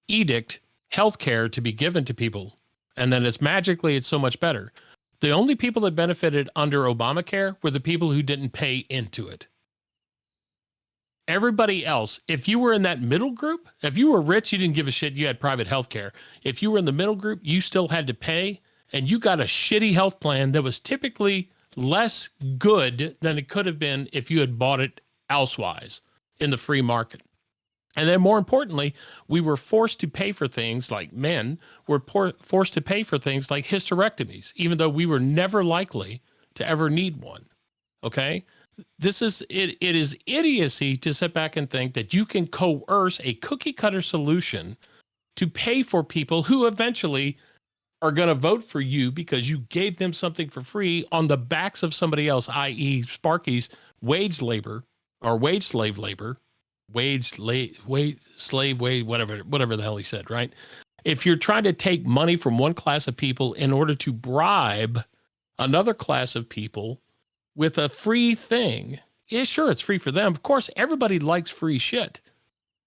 edict healthcare to be given to people, and then it's so much better. The only people that benefited under Obamacare were the people who didn't pay into it. Everybody else, if you were in that middle group, if you were rich, you didn't give a shit, you had private healthcare. If you were in the middle group, you still had to pay, and you got a shitty health plan that was typically less good than it could have been if you had bought it elsewise in the free market. And then more importantly, we were forced to pay for things like men were forced to pay for things like hysterectomies, even though we were never likely to ever need one. Okay. It is idiocy to sit back and think that you can coerce a cookie cutter solution to pay for people who eventually are going to vote for you because you gave them something for free on the backs of somebody else, i.e. Sparky's wage slave labor. Whatever the hell he said, right? If you're trying to take money from one class of people in order to bribe another class of people with a free thing, yeah, sure, it's free for them. Of course, everybody likes free shit.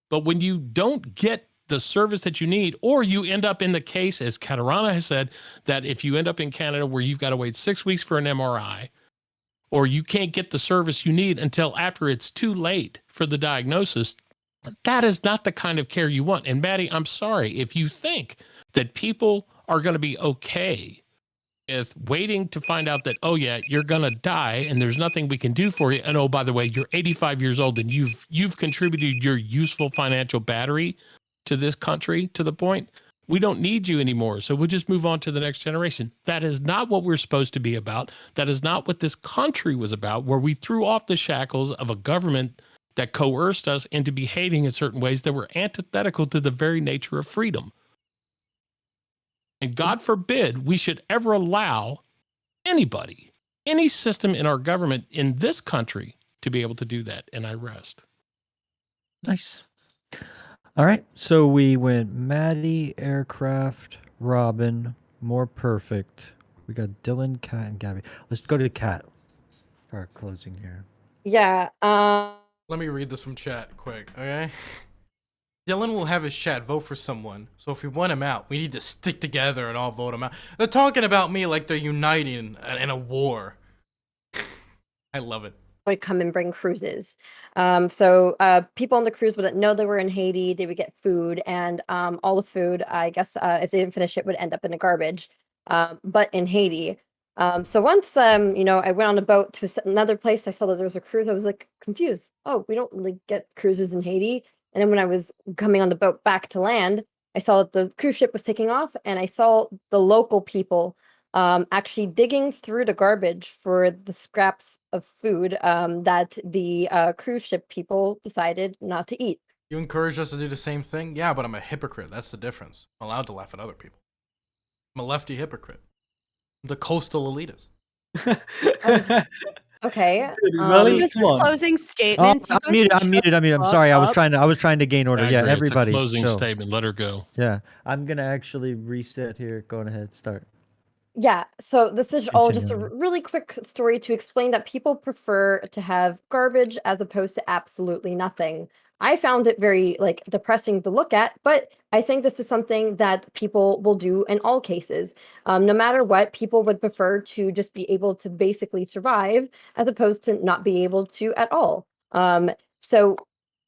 But when you don't get the service that you need, or you end up in the case, as Katarana has said, that if you end up in Canada where you've got to wait 6 weeks for an MRI, or you can't get the service you need until after it's too late for the diagnosis, that is not the kind of care you want. And Maddie, I'm sorry, if you think that people are going to be okay with waiting to find out that, oh yeah, you're going to die and there's nothing we can do for you. And oh, by the way, you're 85 years old and you've contributed your useful financial battery to this country to the point we don't need you anymore, so we'll just move on to the next generation. That is not what we're supposed to be about. That is not what this country was about, where we threw off the shackles of a government that coerced us into behaving in certain ways that were antithetical to the very nature of freedom. And God forbid we should ever allow anybody any system in our government in this country to be able to do that. And I rest. Nice. All right. So we went Maddie, Aircraft, Robin, More Perfect. We got Dylan, Kat, and Gabby. Let's go to Kat for our closing here. Yeah. Let me read this from chat quick, okay? Dylan will have his chat vote for someone. So if we want him out, we need to stick together and all vote him out. They're talking about me like they're uniting in a war. I love it. Would come and bring cruises. So people on the cruise wouldn't know they were in Haiti. They would get food, and all the food, I guess, if they didn't finish it, would end up in the garbage. But in Haiti. So once, I went on a boat to another place, I saw that there was a cruise. I was like confused. Oh, we don't really get cruises in Haiti. And then when I was coming on the boat back to land, I saw that the cruise ship was taking off, and I saw the local people actually digging through the garbage for the scraps of food that the cruise ship people decided not to eat. You encourage us to do the same thing? Yeah, but I'm a hypocrite. That's the difference. I'm allowed to laugh at other people. I'm a lefty hypocrite. I'm the coastal elitist. Okay. Just closing statements. I'm muted. I'm sorry. I was trying to gain order. Yeah, everybody. It's a closing statement. Let her go. Yeah, I'm gonna actually reset here. Go ahead. Start. Yeah, so this is all just a really quick story to explain that people prefer to have garbage as opposed to absolutely nothing. I found it very depressing to look at, but I think this is something that people will do in all cases. No matter what, people would prefer to just be able to basically survive as opposed to not be able to at all. So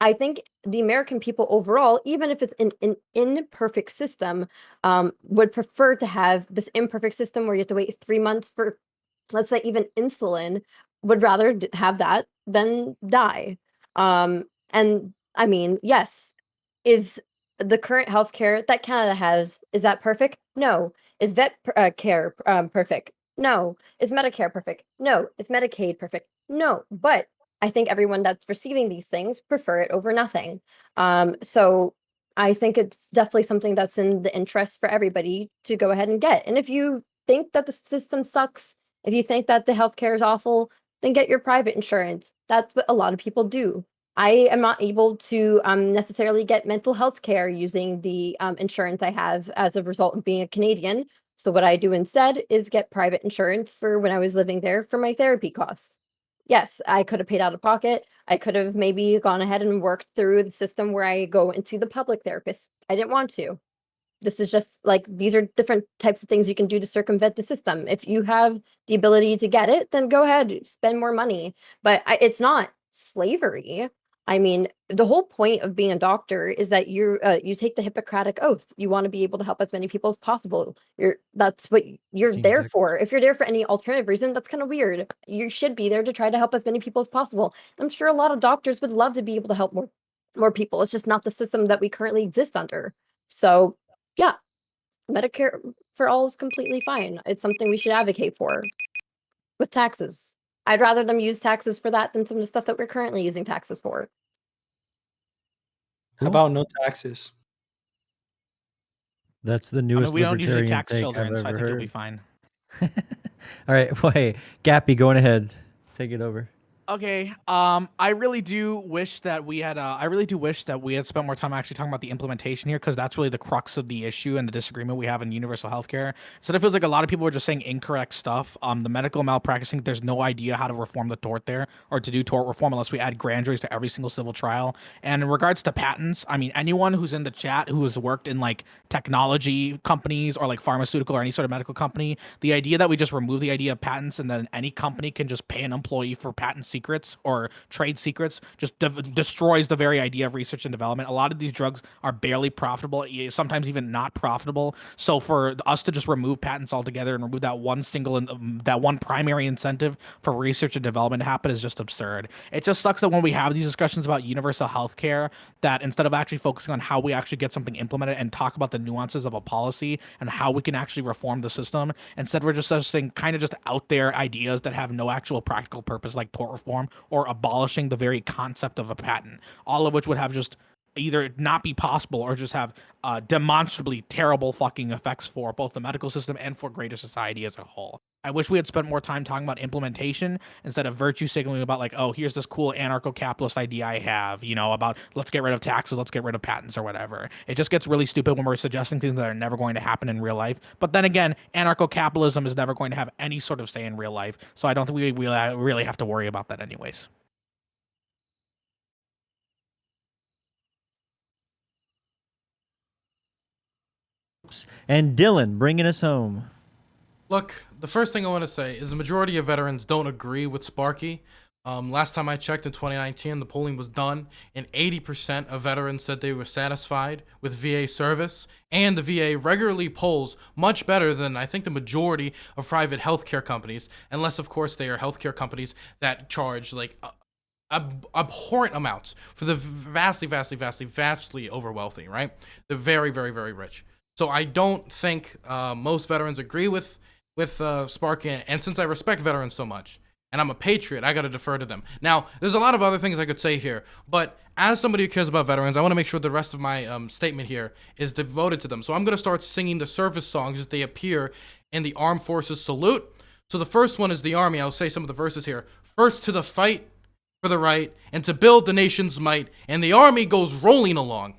I think the American people overall, even if it's an imperfect system, would prefer to have this imperfect system where you have to wait 3 months for, let's say, even insulin, would rather have that than die. And I mean, yes, is the current healthcare that Canada has, is that perfect? No. Is vet care perfect? No. Is Medicare perfect? No. Is Medicaid perfect? No. But I think everyone that's receiving these things prefer it over nothing. So I think it's definitely something that's in the interest for everybody to go ahead and get. And if you think that the system sucks, if you think that the healthcare is awful, then get your private insurance. That's what a lot of people do. I am not able to necessarily get mental health care using the insurance I have as a result of being a Canadian. So what I do instead is get private insurance for when I was living there for my therapy costs. Yes, I could have paid out of pocket. I could have maybe gone ahead and worked through the system where I go and see the public therapist. I didn't want to. This is just these are different types of things you can do to circumvent the system. If you have the ability to get it, then go ahead, spend more money. But it's not slavery. I mean, the whole point of being a doctor is that you take the Hippocratic Oath. You want to be able to help as many people as possible. That's what you're there for. If you're there for any alternative reason, that's kind of weird. You should be there to try to help as many people as possible. I'm sure a lot of doctors would love to be able to help more people. It's just not the system that we currently exist under. So, yeah, Medicare for all is completely fine. It's something we should advocate for with taxes. I'd rather them use taxes for that than some of the stuff that we're currently using taxes for. How about no taxes? That's the newest we don't usually libertarian tax take children, I've so I ever think you'll heard. be fine. All right. Well, hey, Gappy, going ahead. Take it over. Okay. I really do wish that we had. I really do wish that we had spent more time actually talking about the implementation here, because that's really the crux of the issue and the disagreement we have in universal healthcare. So it feels like a lot of people are just saying incorrect stuff. The medical malpractice, there's no idea how to reform the tort there, or to do tort reform, unless we add grand juries to every single civil trial. And in regards to patents, I mean, anyone who's in the chat who has worked in technology companies or pharmaceutical or any sort of medical company, the idea that we just remove the idea of patents and then any company can just pay an employee for patent secrets or trade secrets just destroys the very idea of research and development. A lot of these drugs are barely profitable, sometimes even not profitable. So for us to just remove patents altogether and remove that one primary incentive for research and development to happen is just absurd. It just sucks that when we have these discussions about universal health care, that instead of actually focusing on how we actually get something implemented and talk about the nuances of a policy and how we can actually reform the system, instead we're just saying kind of just out there ideas that have no actual practical purpose, like tort reform or abolishing the very concept of a patent, all of which would have just either not be possible or just have demonstrably terrible fucking effects for both the medical system and for greater society as a whole. I wish we had spent more time talking about implementation instead of virtue signaling about like, oh, here's this cool anarcho-capitalist idea I have, you know, about let's get rid of taxes, let's get rid of patents or whatever. It just gets really stupid when we're suggesting things that are never going to happen in real life. But then again, anarcho-capitalism is never going to have any sort of say in real life, so I don't think we really have to worry about that anyways. And Dylan, bringing us home. Look, the first thing I want to say is the majority of veterans don't agree with Sparky. Last time I checked in 2019, the polling was done, and 80% of veterans said they were satisfied with VA service, and the VA regularly polls much better than I think the majority of private healthcare companies, unless of course they are healthcare companies that charge like abhorrent amounts for the vastly over wealthy, right? The very rich. So I don't think most veterans agree with Sparky, and since I respect veterans so much, and I'm a patriot, I gotta defer to them. Now, there's a lot of other things I could say here, but as somebody who cares about veterans, I wanna make sure the rest of my statement here is devoted to them. So I'm gonna start singing the service songs as they appear in the Armed Forces Salute. So the first one is the Army. I'll say some of the verses here. First to the fight for the right, and to build the nation's might, and the Army goes rolling along.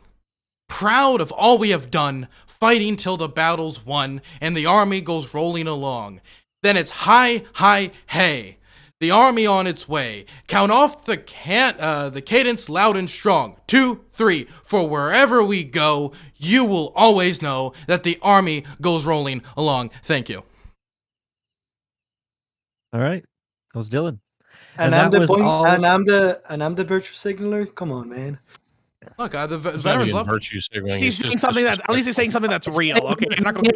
Proud of all we have done, fighting till the battle's won, and the Army goes rolling along. Then it's hi, hi, hey. The Army on its way. Count off the cadence loud and strong. 2, 3, for wherever we go, you will always know that the Army goes rolling along. Thank you. All right, that was Dylan. And I'm the virtue signaler. Come on, man. Look, the veterans love virtue signaling. He's saying something that at least he's saying something that's real. Okay,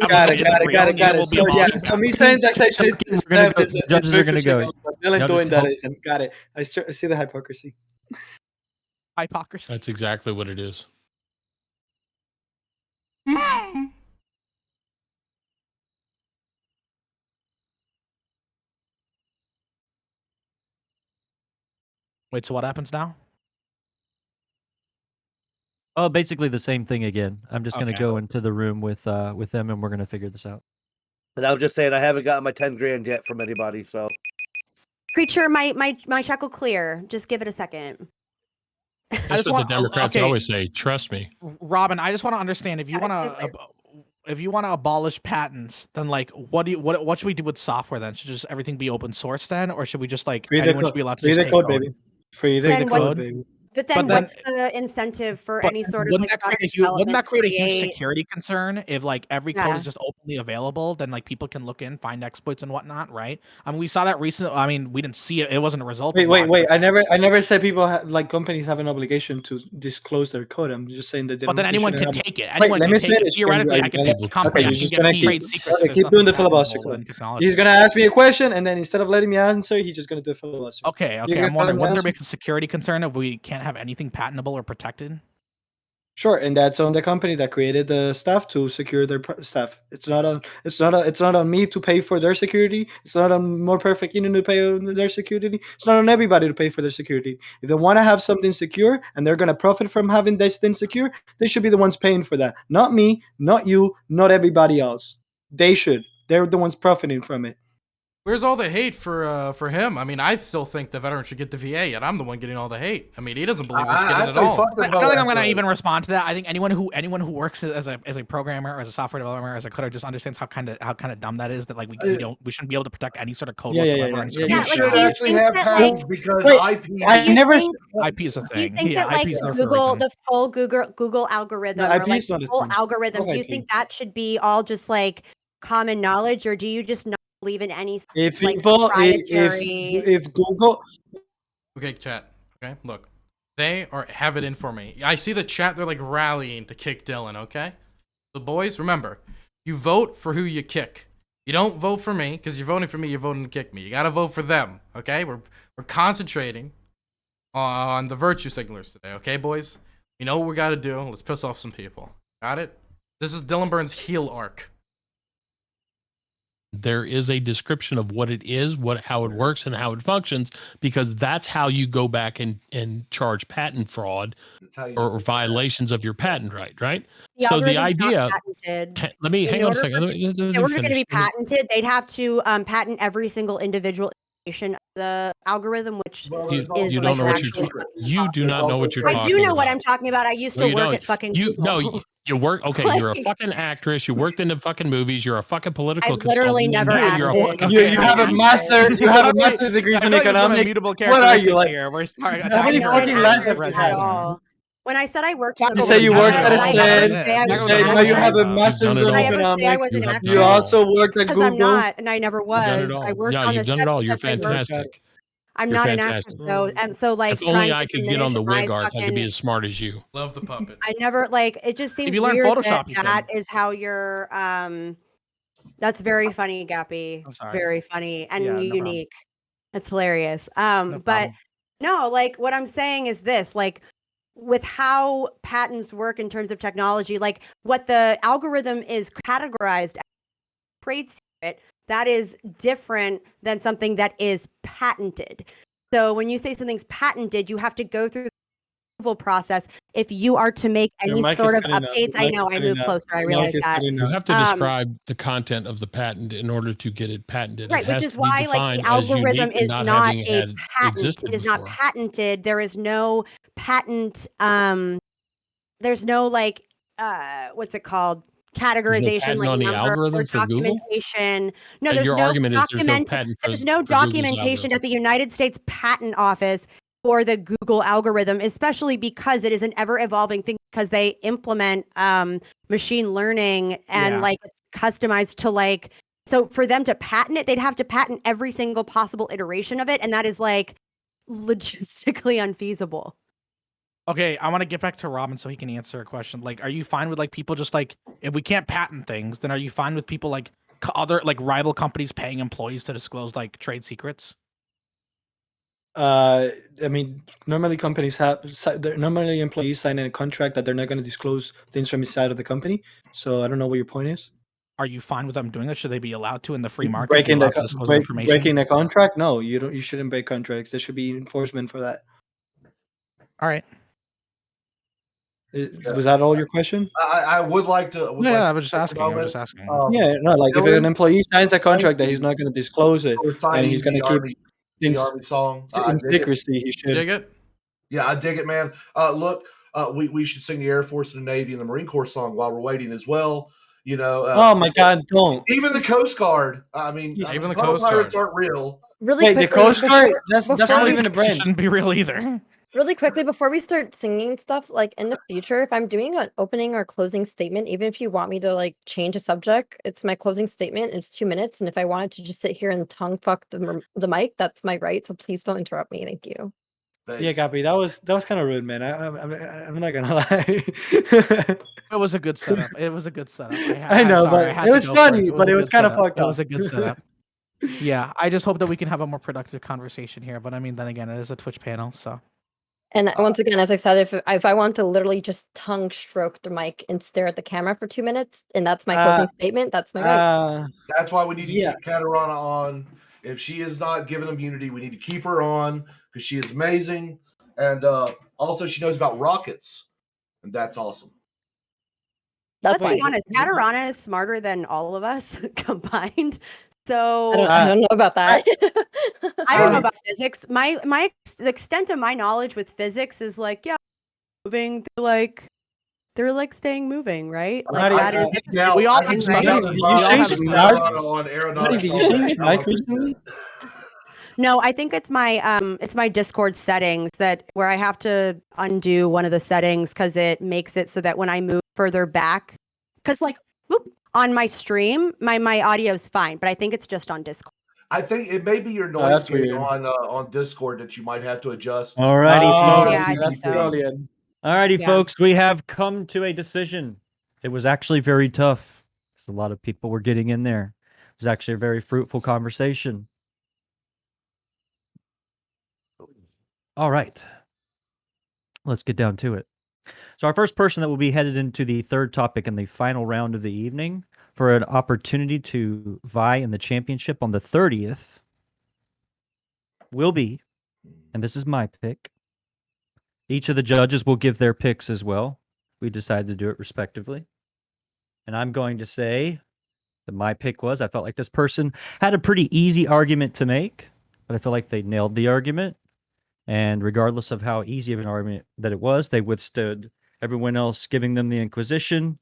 got it. So me saying taxation is judges are gonna go. Dylan doing that isn't. Got it. I see the hypocrisy. Hypocrisy. That's exactly what it is. Wait, so what happens now? Oh, basically the same thing again. I'm just going to go into the room with them, and we're going to figure this out. But I was just saying, I haven't gotten my 10 grand yet from anybody, so. Preacher, my check will clear. Just give it a second. That's what the Democrats always say. Trust me, Robin. I just want to understand if you want to abolish patents, then like what should we do with software then? Should just everything be open source then, or should we just like anyone should be allowed to free the code, baby? Free the code, baby. But then what's the incentive for any sort of wouldn't that create a huge security concern if like every code is just openly available? Then like people can look in, find exploits and whatnot, right? I mean, we saw that recently. I mean, we didn't see it; it wasn't a result. Wait! I never said people like companies have an obligation to disclose their code. I'm just saying that. But then anyone can take it. Anyone can take it. Theoretically, I can take the company. Okay, you're just gonna keep doing the filibuster. He's gonna ask me a question, and then instead of letting me answer, he's just gonna do a filibuster. Okay. I'm wondering, wouldn't there be a security concern if we can't have anything patentable or protected? Sure, and that's on the company that created the stuff to secure their stuff. It's not on me to pay for their security. It's not on More Perfect Union to pay for their security. It's not on everybody to pay for their security. If they want to have something secure and they're going to profit from having this thing secure, they should be the ones paying for that. Not me, not you, not everybody else. They should. They're the ones profiting from it. Where's all the hate for him? I mean, I still think the veteran should get the VA, and I'm the one getting all the hate. I mean, he doesn't believe he should get it at all. I don't think I'm going to even respond to that. I think anyone who works as a programmer or as a software developer or as a coder just understands how kind of dumb that is. That like we shouldn't be able to protect any sort of code whatsoever. You should actually have patents because IP is a thing. Do you think that like the full Google algorithm or like the full algorithm? Do you think that should be all just like common knowledge, or do you just not believe in any if Google okay chat okay look they have it in for me. I see the chat, they're like rallying to kick Dylan. Okay, the boys, remember, you vote for who you kick. You don't vote for me because you're voting for me, you're voting to kick me. You gotta vote for them. Okay, we're concentrating on the virtue signalers today. Okay, boys, you know what we gotta do. Let's piss off some people. Got it? This is Dylan Burns' heel arc. there is a description of what it is, how it works, and how it functions, because that's how you go back and charge patent fraud or violations of your patent right? So the idea, let me hang on a second. If they were going to be patented, they'd have to patent every single individual iteration of the algorithm, which is you don't know what you do not know what you're talking about. I do know what I'm talking about. I used to work at fucking Google. You work, okay, you're a fucking actress, you worked in the fucking movies, you're a fucking political consultant. I've literally never acted. You have a master degree in economics. What are you like? Here. We're sorry. How many fucking masters at all? When I said I worked, you say you worked at a SED. You say now you have a master's in economics. You also worked at Google. I'm not, and I never was. I worked on you've done it all. You're fantastic. I'm not an actress though, and so like. If only I could get on the wig art, I could be as smart as you. Love the puppet. I never like. It just seems weird that is how you're. That's very funny, Gappy. Very funny and unique. That's hilarious. But no, like what I'm saying is this, like. With how patents work in terms of technology, like what the algorithm is categorized as trade secret, that is different than something that is patented. So when you say something's patented, you have to go through the approval process. If you are to make any sort of updates, I know I moved closer. I realize that. You have to describe the content of the patent in order to get it patented. Right, which is why like the algorithm is not a patent. It is not patented. There is no patent. There's no like what's it called? Categorization, like on the number algorithm or documentation. No, there's there's no documentation at the United States Patent Office for the Google algorithm, especially because it is an ever evolving thing, because they implement machine learning and like it's customized to like, so for them to patent it, they'd have to patent every single possible iteration of it. And that is like logistically unfeasible. Okay, I want to get back to Robin so he can answer a question. Like, are you fine with like people just like, if we can't patent things, then are you fine with people like other like rival companies paying employees to disclose like trade secrets? I mean, normally employees sign a contract that they're not going to disclose things from inside of the company. So I don't know what your point is. Are you fine with them doing that? Should they be allowed to in the free market? Breaking the contract? No, you shouldn't break contracts. There should be enforcement for that. All right. Was that all your question? I would like to. I was just asking. Like if an employee signs a contract that he's not going to disclose it and he's going to keep the Army song in secrecy, he should. Dig it? Yeah, I dig it, man. Look, we should sing the Air Force and the Navy and the Marine Corps song while we're waiting as well. You know. Oh my God! Don't. Even the Coast Guard. I mean, even the Coast Guard pirates aren't real. Really quickly, the Coast Guard. That's not even a brand. Shouldn't be real either. Really quickly, before we start singing stuff, like in the future, if I'm doing an opening or closing statement, even if you want me to like change a subject, it's my closing statement. It's 2 minutes, and if I wanted to just sit here and tongue fuck the mic, that's my right. So please don't interrupt me. Thank you. Thanks. Yeah, Gabby, that was kind of rude, man. I'm not gonna lie. It was a good setup. I know, but it was funny, but it was kind of fucked up. It was a good setup. Yeah, I just hope that we can have a more productive conversation here. But I mean, then again, it is a Twitch panel, so. And once again, as I said, if I want to literally just tongue stroke the mic and stare at the camera for 2 minutes, and that's my closing statement, that's my right. That's why we need to keep Katarana on. If she is not given immunity, we need to keep her on because she is amazing. And also, she knows about rockets, and that's awesome. Let's be honest, Katarana is smarter than all of us combined. So I don't know about that. I don't know about physics. The extent of my knowledge with physics is like, moving. They're like staying moving, right? Like that is. We all have recently. No, I think it's my Discord settings where I have to undo one of the settings because it makes it so that when I move further back, because like on my stream, my audio is fine, but I think it's just on Discord. I think it may be your noise on Discord that you might have to adjust. Alrighty, yeah, I think so. Alrighty, folks, we have come to a decision. It was actually very tough because a lot of people were getting in there. It was actually a very fruitful conversation. All right, let's get down to it. So our first person that will be headed into the third topic and the final round of the evening for an opportunity to vie in the championship on the 30th will be, and this is my pick. Each of the judges will give their picks as well. We decided to do it respectively. And I'm going to say that my pick was, I felt like this person had a pretty easy argument to make, but I feel like they nailed the argument. And regardless of how easy of an argument that it was, they withstood everyone else giving them the Inquisition,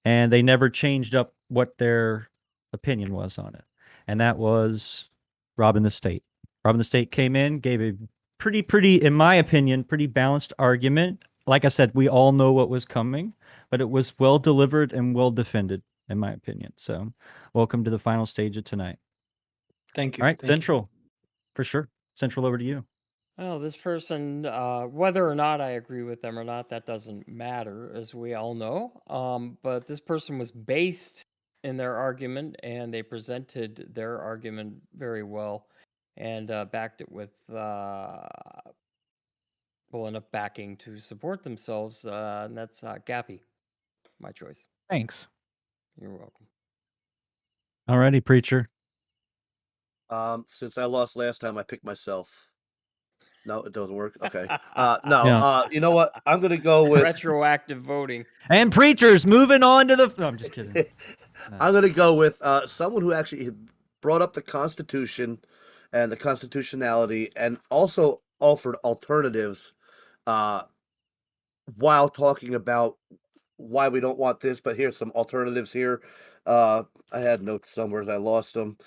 and they never changed up what their opinion was on it. And that was robbing the state. Robbing the State came in, gave a pretty, in my opinion, pretty balanced argument. Like I said, we all know what was coming, but it was well delivered and well defended, in my opinion. So welcome to the final stage of tonight. Thank you. All right, Thank Central, for sure. Central, over to you. Well, this person, whether or not I agree with them or not, that doesn't matter, as we all know. But this person was based in their argument, and they presented their argument very well, and backed it with full enough backing to support themselves, and that's Gappy. My choice. Thanks. You're welcome. Alrighty, Preacher. Since I lost last time, I picked myself. No, it doesn't work. Okay. You know what? I'm gonna go with retroactive voting. And Preacher's moving on to the. No, I'm just kidding. I'm gonna go with someone who actually brought up the Constitution and the constitutionality, and also offered alternatives while talking about why we don't want this. But here's some alternatives here. I had notes somewhere, I lost them.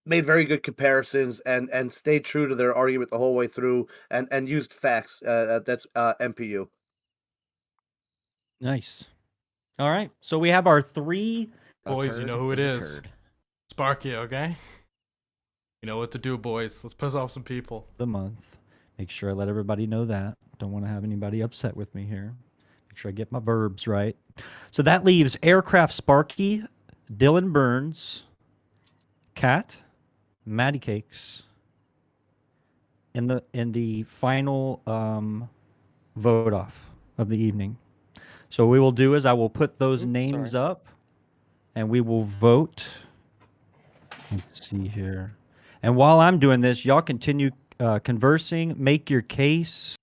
Made very good comparisons and stayed true to their argument the whole way through, and used facts. That's MPU. Nice. All right. So we have our three. Boys, you know who it is. Sparky, okay? You know what to do, boys. Let's piss off some people. The month. Make sure I let everybody know that. Don't want to have anybody upset with me here. Make sure I get my verbs right. So that leaves Aircraft Sparky, Dylan Burns, Kat, Maddie Cakes in the final vote off of the evening. So what we will do is I will put those names up, and we will vote. Let's see here. And while I'm doing this, y'all continue conversing. Make your case.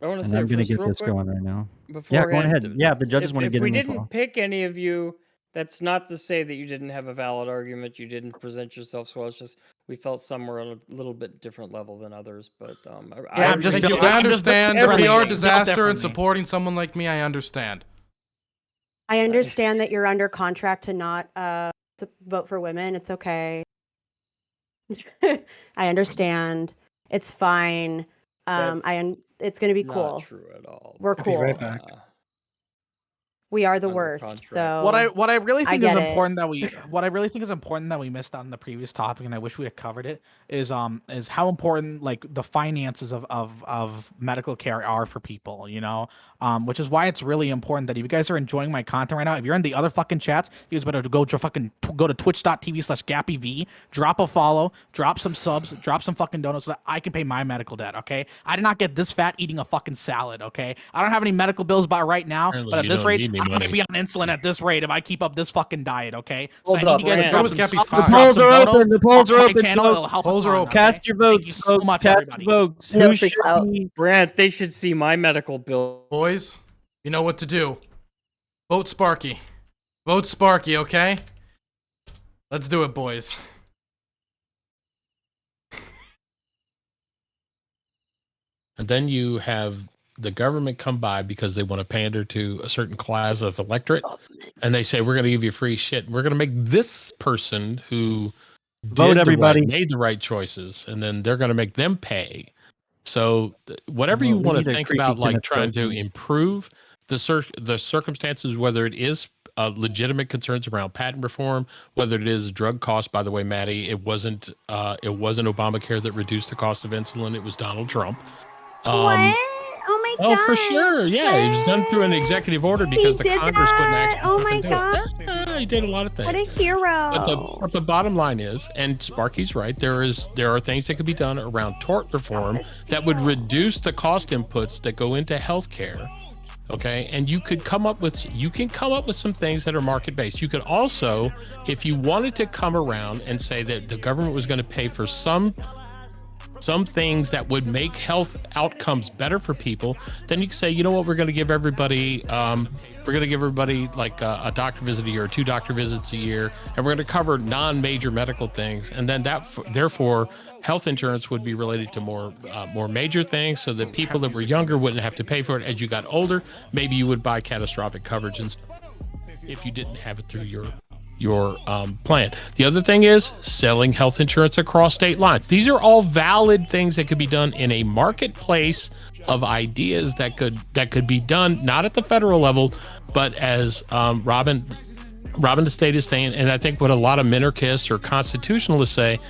I want to and say I'm going to get real this quick, going right now. beforehand, Yeah, go ahead. Yeah, the judges want to get in. If we didn't pick any of you, that's not to say that you didn't have a valid argument. You didn't present yourselves well. It's just we felt some were on a little bit different level than others. But I understand the PR disaster and supporting someone like me. I understand. I understand that you're under contract to not to vote for women. It's okay. I understand. It's fine. It's going to be cool. Not true at all. We're cool. Be right back. We are the Under worst. contract. So What I really think is get it. important that we missed out on the previous topic, and I wish we had covered it, is how important like the finances of medical care are for people, you know, which is why it's really important that if you guys are enjoying my content right now, if you're in the other fucking chats, you guys better go to twitch.tv/GappyV, drop a follow, drop some subs, drop some fucking donuts so that I can pay my medical debt. Okay, I did not get this fat eating a fucking salad. Okay, I don't have any medical bills by right now, Apparently but at you this don't rate, need any I'm gonna money. be on insulin at this rate if I keep up this fucking diet. Okay, Hold so I up, need you guys to Brand. drop That was some Gappy subs, five. drop polls some are donuts, open. The polls are follow my open. channel, Folks. it'll help Polls a are ton, open. okay? Cast your votes, Thank you so folks. much, Cast everybody. your votes. No Who free should clout. be? Brant, they should see my medical bill. Boys, you know what to do. Vote Sparky. Vote Sparky, okay? Let's do it, boys. And then you have the government come by because they want to pander to a certain class of electorate, and they say we're going to give you free shit. We're going to make this person who Vote, everybody. made the right choices, and then they're going to make them pay. So whatever you Well, we want need to a think creepy about, like Kenneth trying to Copeland. improve the circumstances, whether it is legitimate concerns around patent reform, whether it is drug costs. By the way, Maddie, it wasn't Obamacare that reduced the cost of insulin. It was Donald Trump. What? Oh my god. Oh, for sure. Yeah, it was done through an executive order because the did Congress wouldn't that? actually Oh my fucking do god. it. he did a lot of things. What a hero! But the bottom line is, and Sparky's right, there are things that could be done around tort reform that would reduce the cost inputs that go into healthcare. Okay, and you can come up with some things that are market based. You could also, if you wanted to come around and say that the government was going to pay for some things that would make health outcomes better for people, then you can say, you know what, we're going to give everybody like a doctor visit a year, or 2 doctor visits a year, and we're going to cover non-major medical things, and then therefore health insurance would be related to more major things, so that people that were younger wouldn't have to pay for it. As you got older, maybe you would buy catastrophic coverage and stuff if you didn't have it through your plan. The other thing is selling health insurance across state lines. These are all valid things that could be done in a marketplace of ideas that could be done, not at the federal level, but as Robin the State is saying, and I think what a lot of minarchists or constitutionalists say,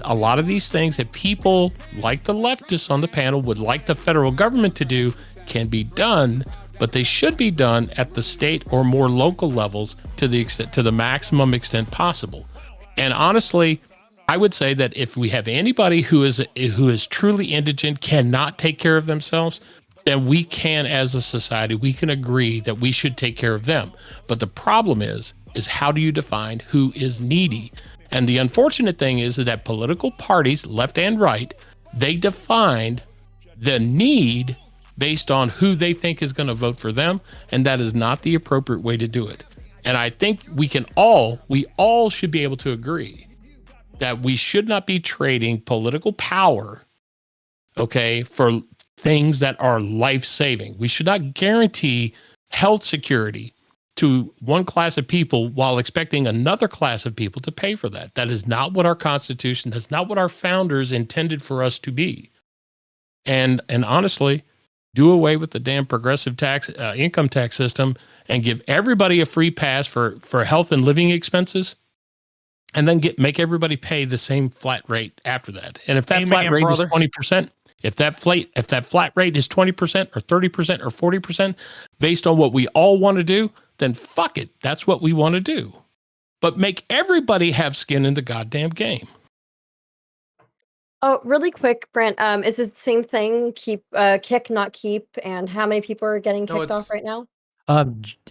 a lot of these things that people like the leftists on the panel would like the federal government to do can be done, but they should be done at the state or more local levels to the maximum extent possible. And honestly, I would say that if we have anybody who is truly indigent, cannot take care of themselves, then we can, as a society, we can agree that we should take care of them. But the problem is how do you define who is needy? And the unfortunate thing is that political parties, left and right, they defined the need based on who they think is going to vote for them, and that is not the appropriate way to do it. And I think we all should be able to agree that we should not be trading political power, okay, for things that are life-saving. We should not guarantee health security to one class of people while expecting another class of people to pay for that. That is not what our Constitution, that's not what our founders intended for us to be. And honestly, do away with the damn progressive income tax system and give everybody a free pass for health and living expenses, and then make everybody pay the same flat rate after that. And if that flat rate is 20%, if that flat rate is 20% or 30% or 40% based on what we all want to do, then fuck it. That's what we want to do. But make everybody have skin in the goddamn game. Oh, really quick, Brent. Is it the same thing? Kick, not keep, and how many people are getting kicked off right now?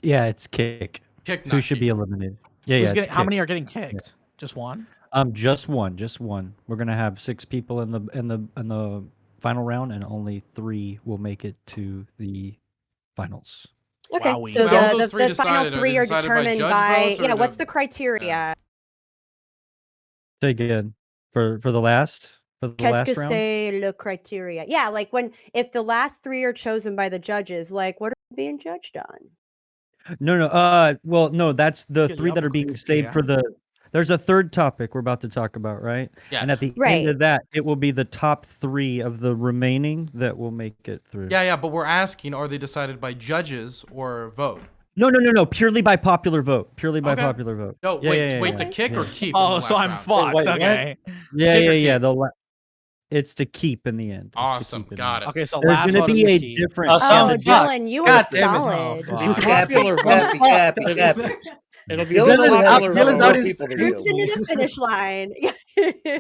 Yeah, it's kick. Kick, who should be eliminated? Yeah, how many are getting kicked? Yeah. Just one? Just one. We're gonna have 6 people in the final round, and only 3 will make it to the finals. Okay, Wowie. So the final 3 are determined by what's the criteria? Say again for the last round. Qu'est-ce que c'est le criteria? Yeah, like if the last 3 are chosen by the judges, like what are being judged on? No. Well, no, that's the 3 that are being saved for the. There's a third topic we're about to talk about, right? Yes. And at the end of that, it will be the top 3 of the remaining that will make it through. Yeah, but we're asking, are they decided by judges or vote? No. Purely by popular vote. Popular vote. No, wait, to kick or keep? Oh, so I'm fucked. Okay. Yeah. It's to keep in the end. Awesome. Got it. Okay, so there's going to be a different. Dylan, you are solid. Popular vote. It'll be Dylan's out his into the finish line.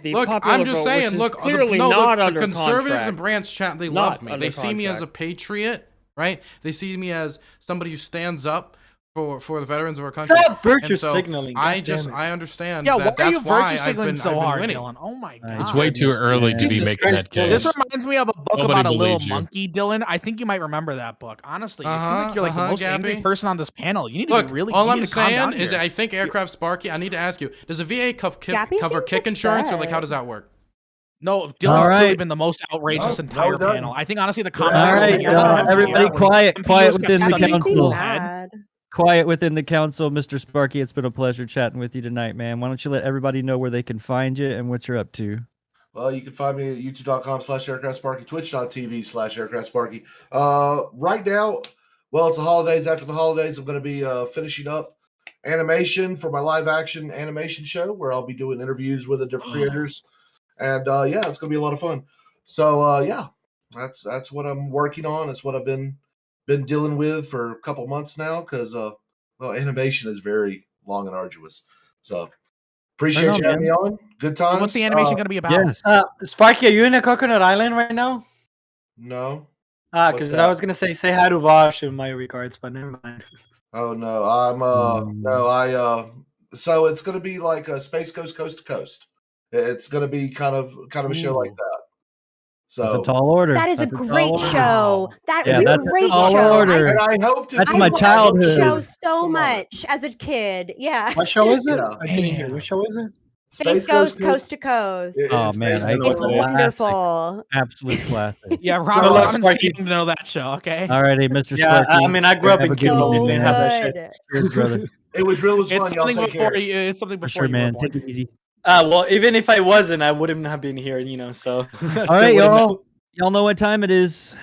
Look, I'm just saying. Look, the conservatives and Brandt's chat, they love me. They see me as a patriot, right? They see me as somebody who stands up for the veterans of our country. Stop virtue signaling. I understand. Yeah, that's why are you why virtue signaling so hard, Dylan? Oh my god, it's way too early to be making that case. This reminds me of a book about a little monkey, Dylan. I think you might remember that book. Honestly, it seems like you're like the most angry person on this panel. You need to be really. All I'm saying is, I think Aircraft Sparky. I need to ask you: does the VA cover kick insurance, or like how does that work? No, Dylan's clearly been the most outrageous entire panel. I think honestly the comments. All right, everybody, quiet within the council. Quiet within the council, Mr. Sparky. It's been a pleasure chatting with you tonight, man. Why don't you let everybody know where they can find you and what you're up to? Well, you can find me at youtube.com/aircraftsparky, twitch.tv/aircraftsparky. Right now, well, it's the holidays. After the holidays, I'm going to be finishing up animation for my live action animation show where I'll be doing interviews with the different creators. And it's going to be a lot of fun. So, that's what I'm working on. It's what I've been dealing with for a couple months now because animation is very long and arduous. So appreciate you having me on. Good times. What's the animation going to be about? Yes. Sparky, are you in a coconut island right now? No. Because I was gonna say hi to Vosh in my regards, but never mind. Oh no, so it's gonna be like a Space Ghost Coast to Coast. It's gonna be kind of a show like that. So that's a tall order. That is that's a great show. That is a great tall show. Order. And I hope to. That's my childhood. Show so much as a kid. Yeah. What show is it? Yeah. I didn't hear. What show is it? Space Ghost Coast to Coast. Oh man, it's wonderful. Absolute classic. Yeah, Robin's getting to know that show. Okay. All righty, Mr. Yeah, Sparky. I mean, I grew up in Kingdom. Kingdom. Didn't have that shit. Cheers, brother. It was fun. It's something before you. It's something For before sure, you. man. Were born. Take it easy. Well, even if I wasn't, I wouldn't have been here. So. All right, y'all. Y'all know what time it is.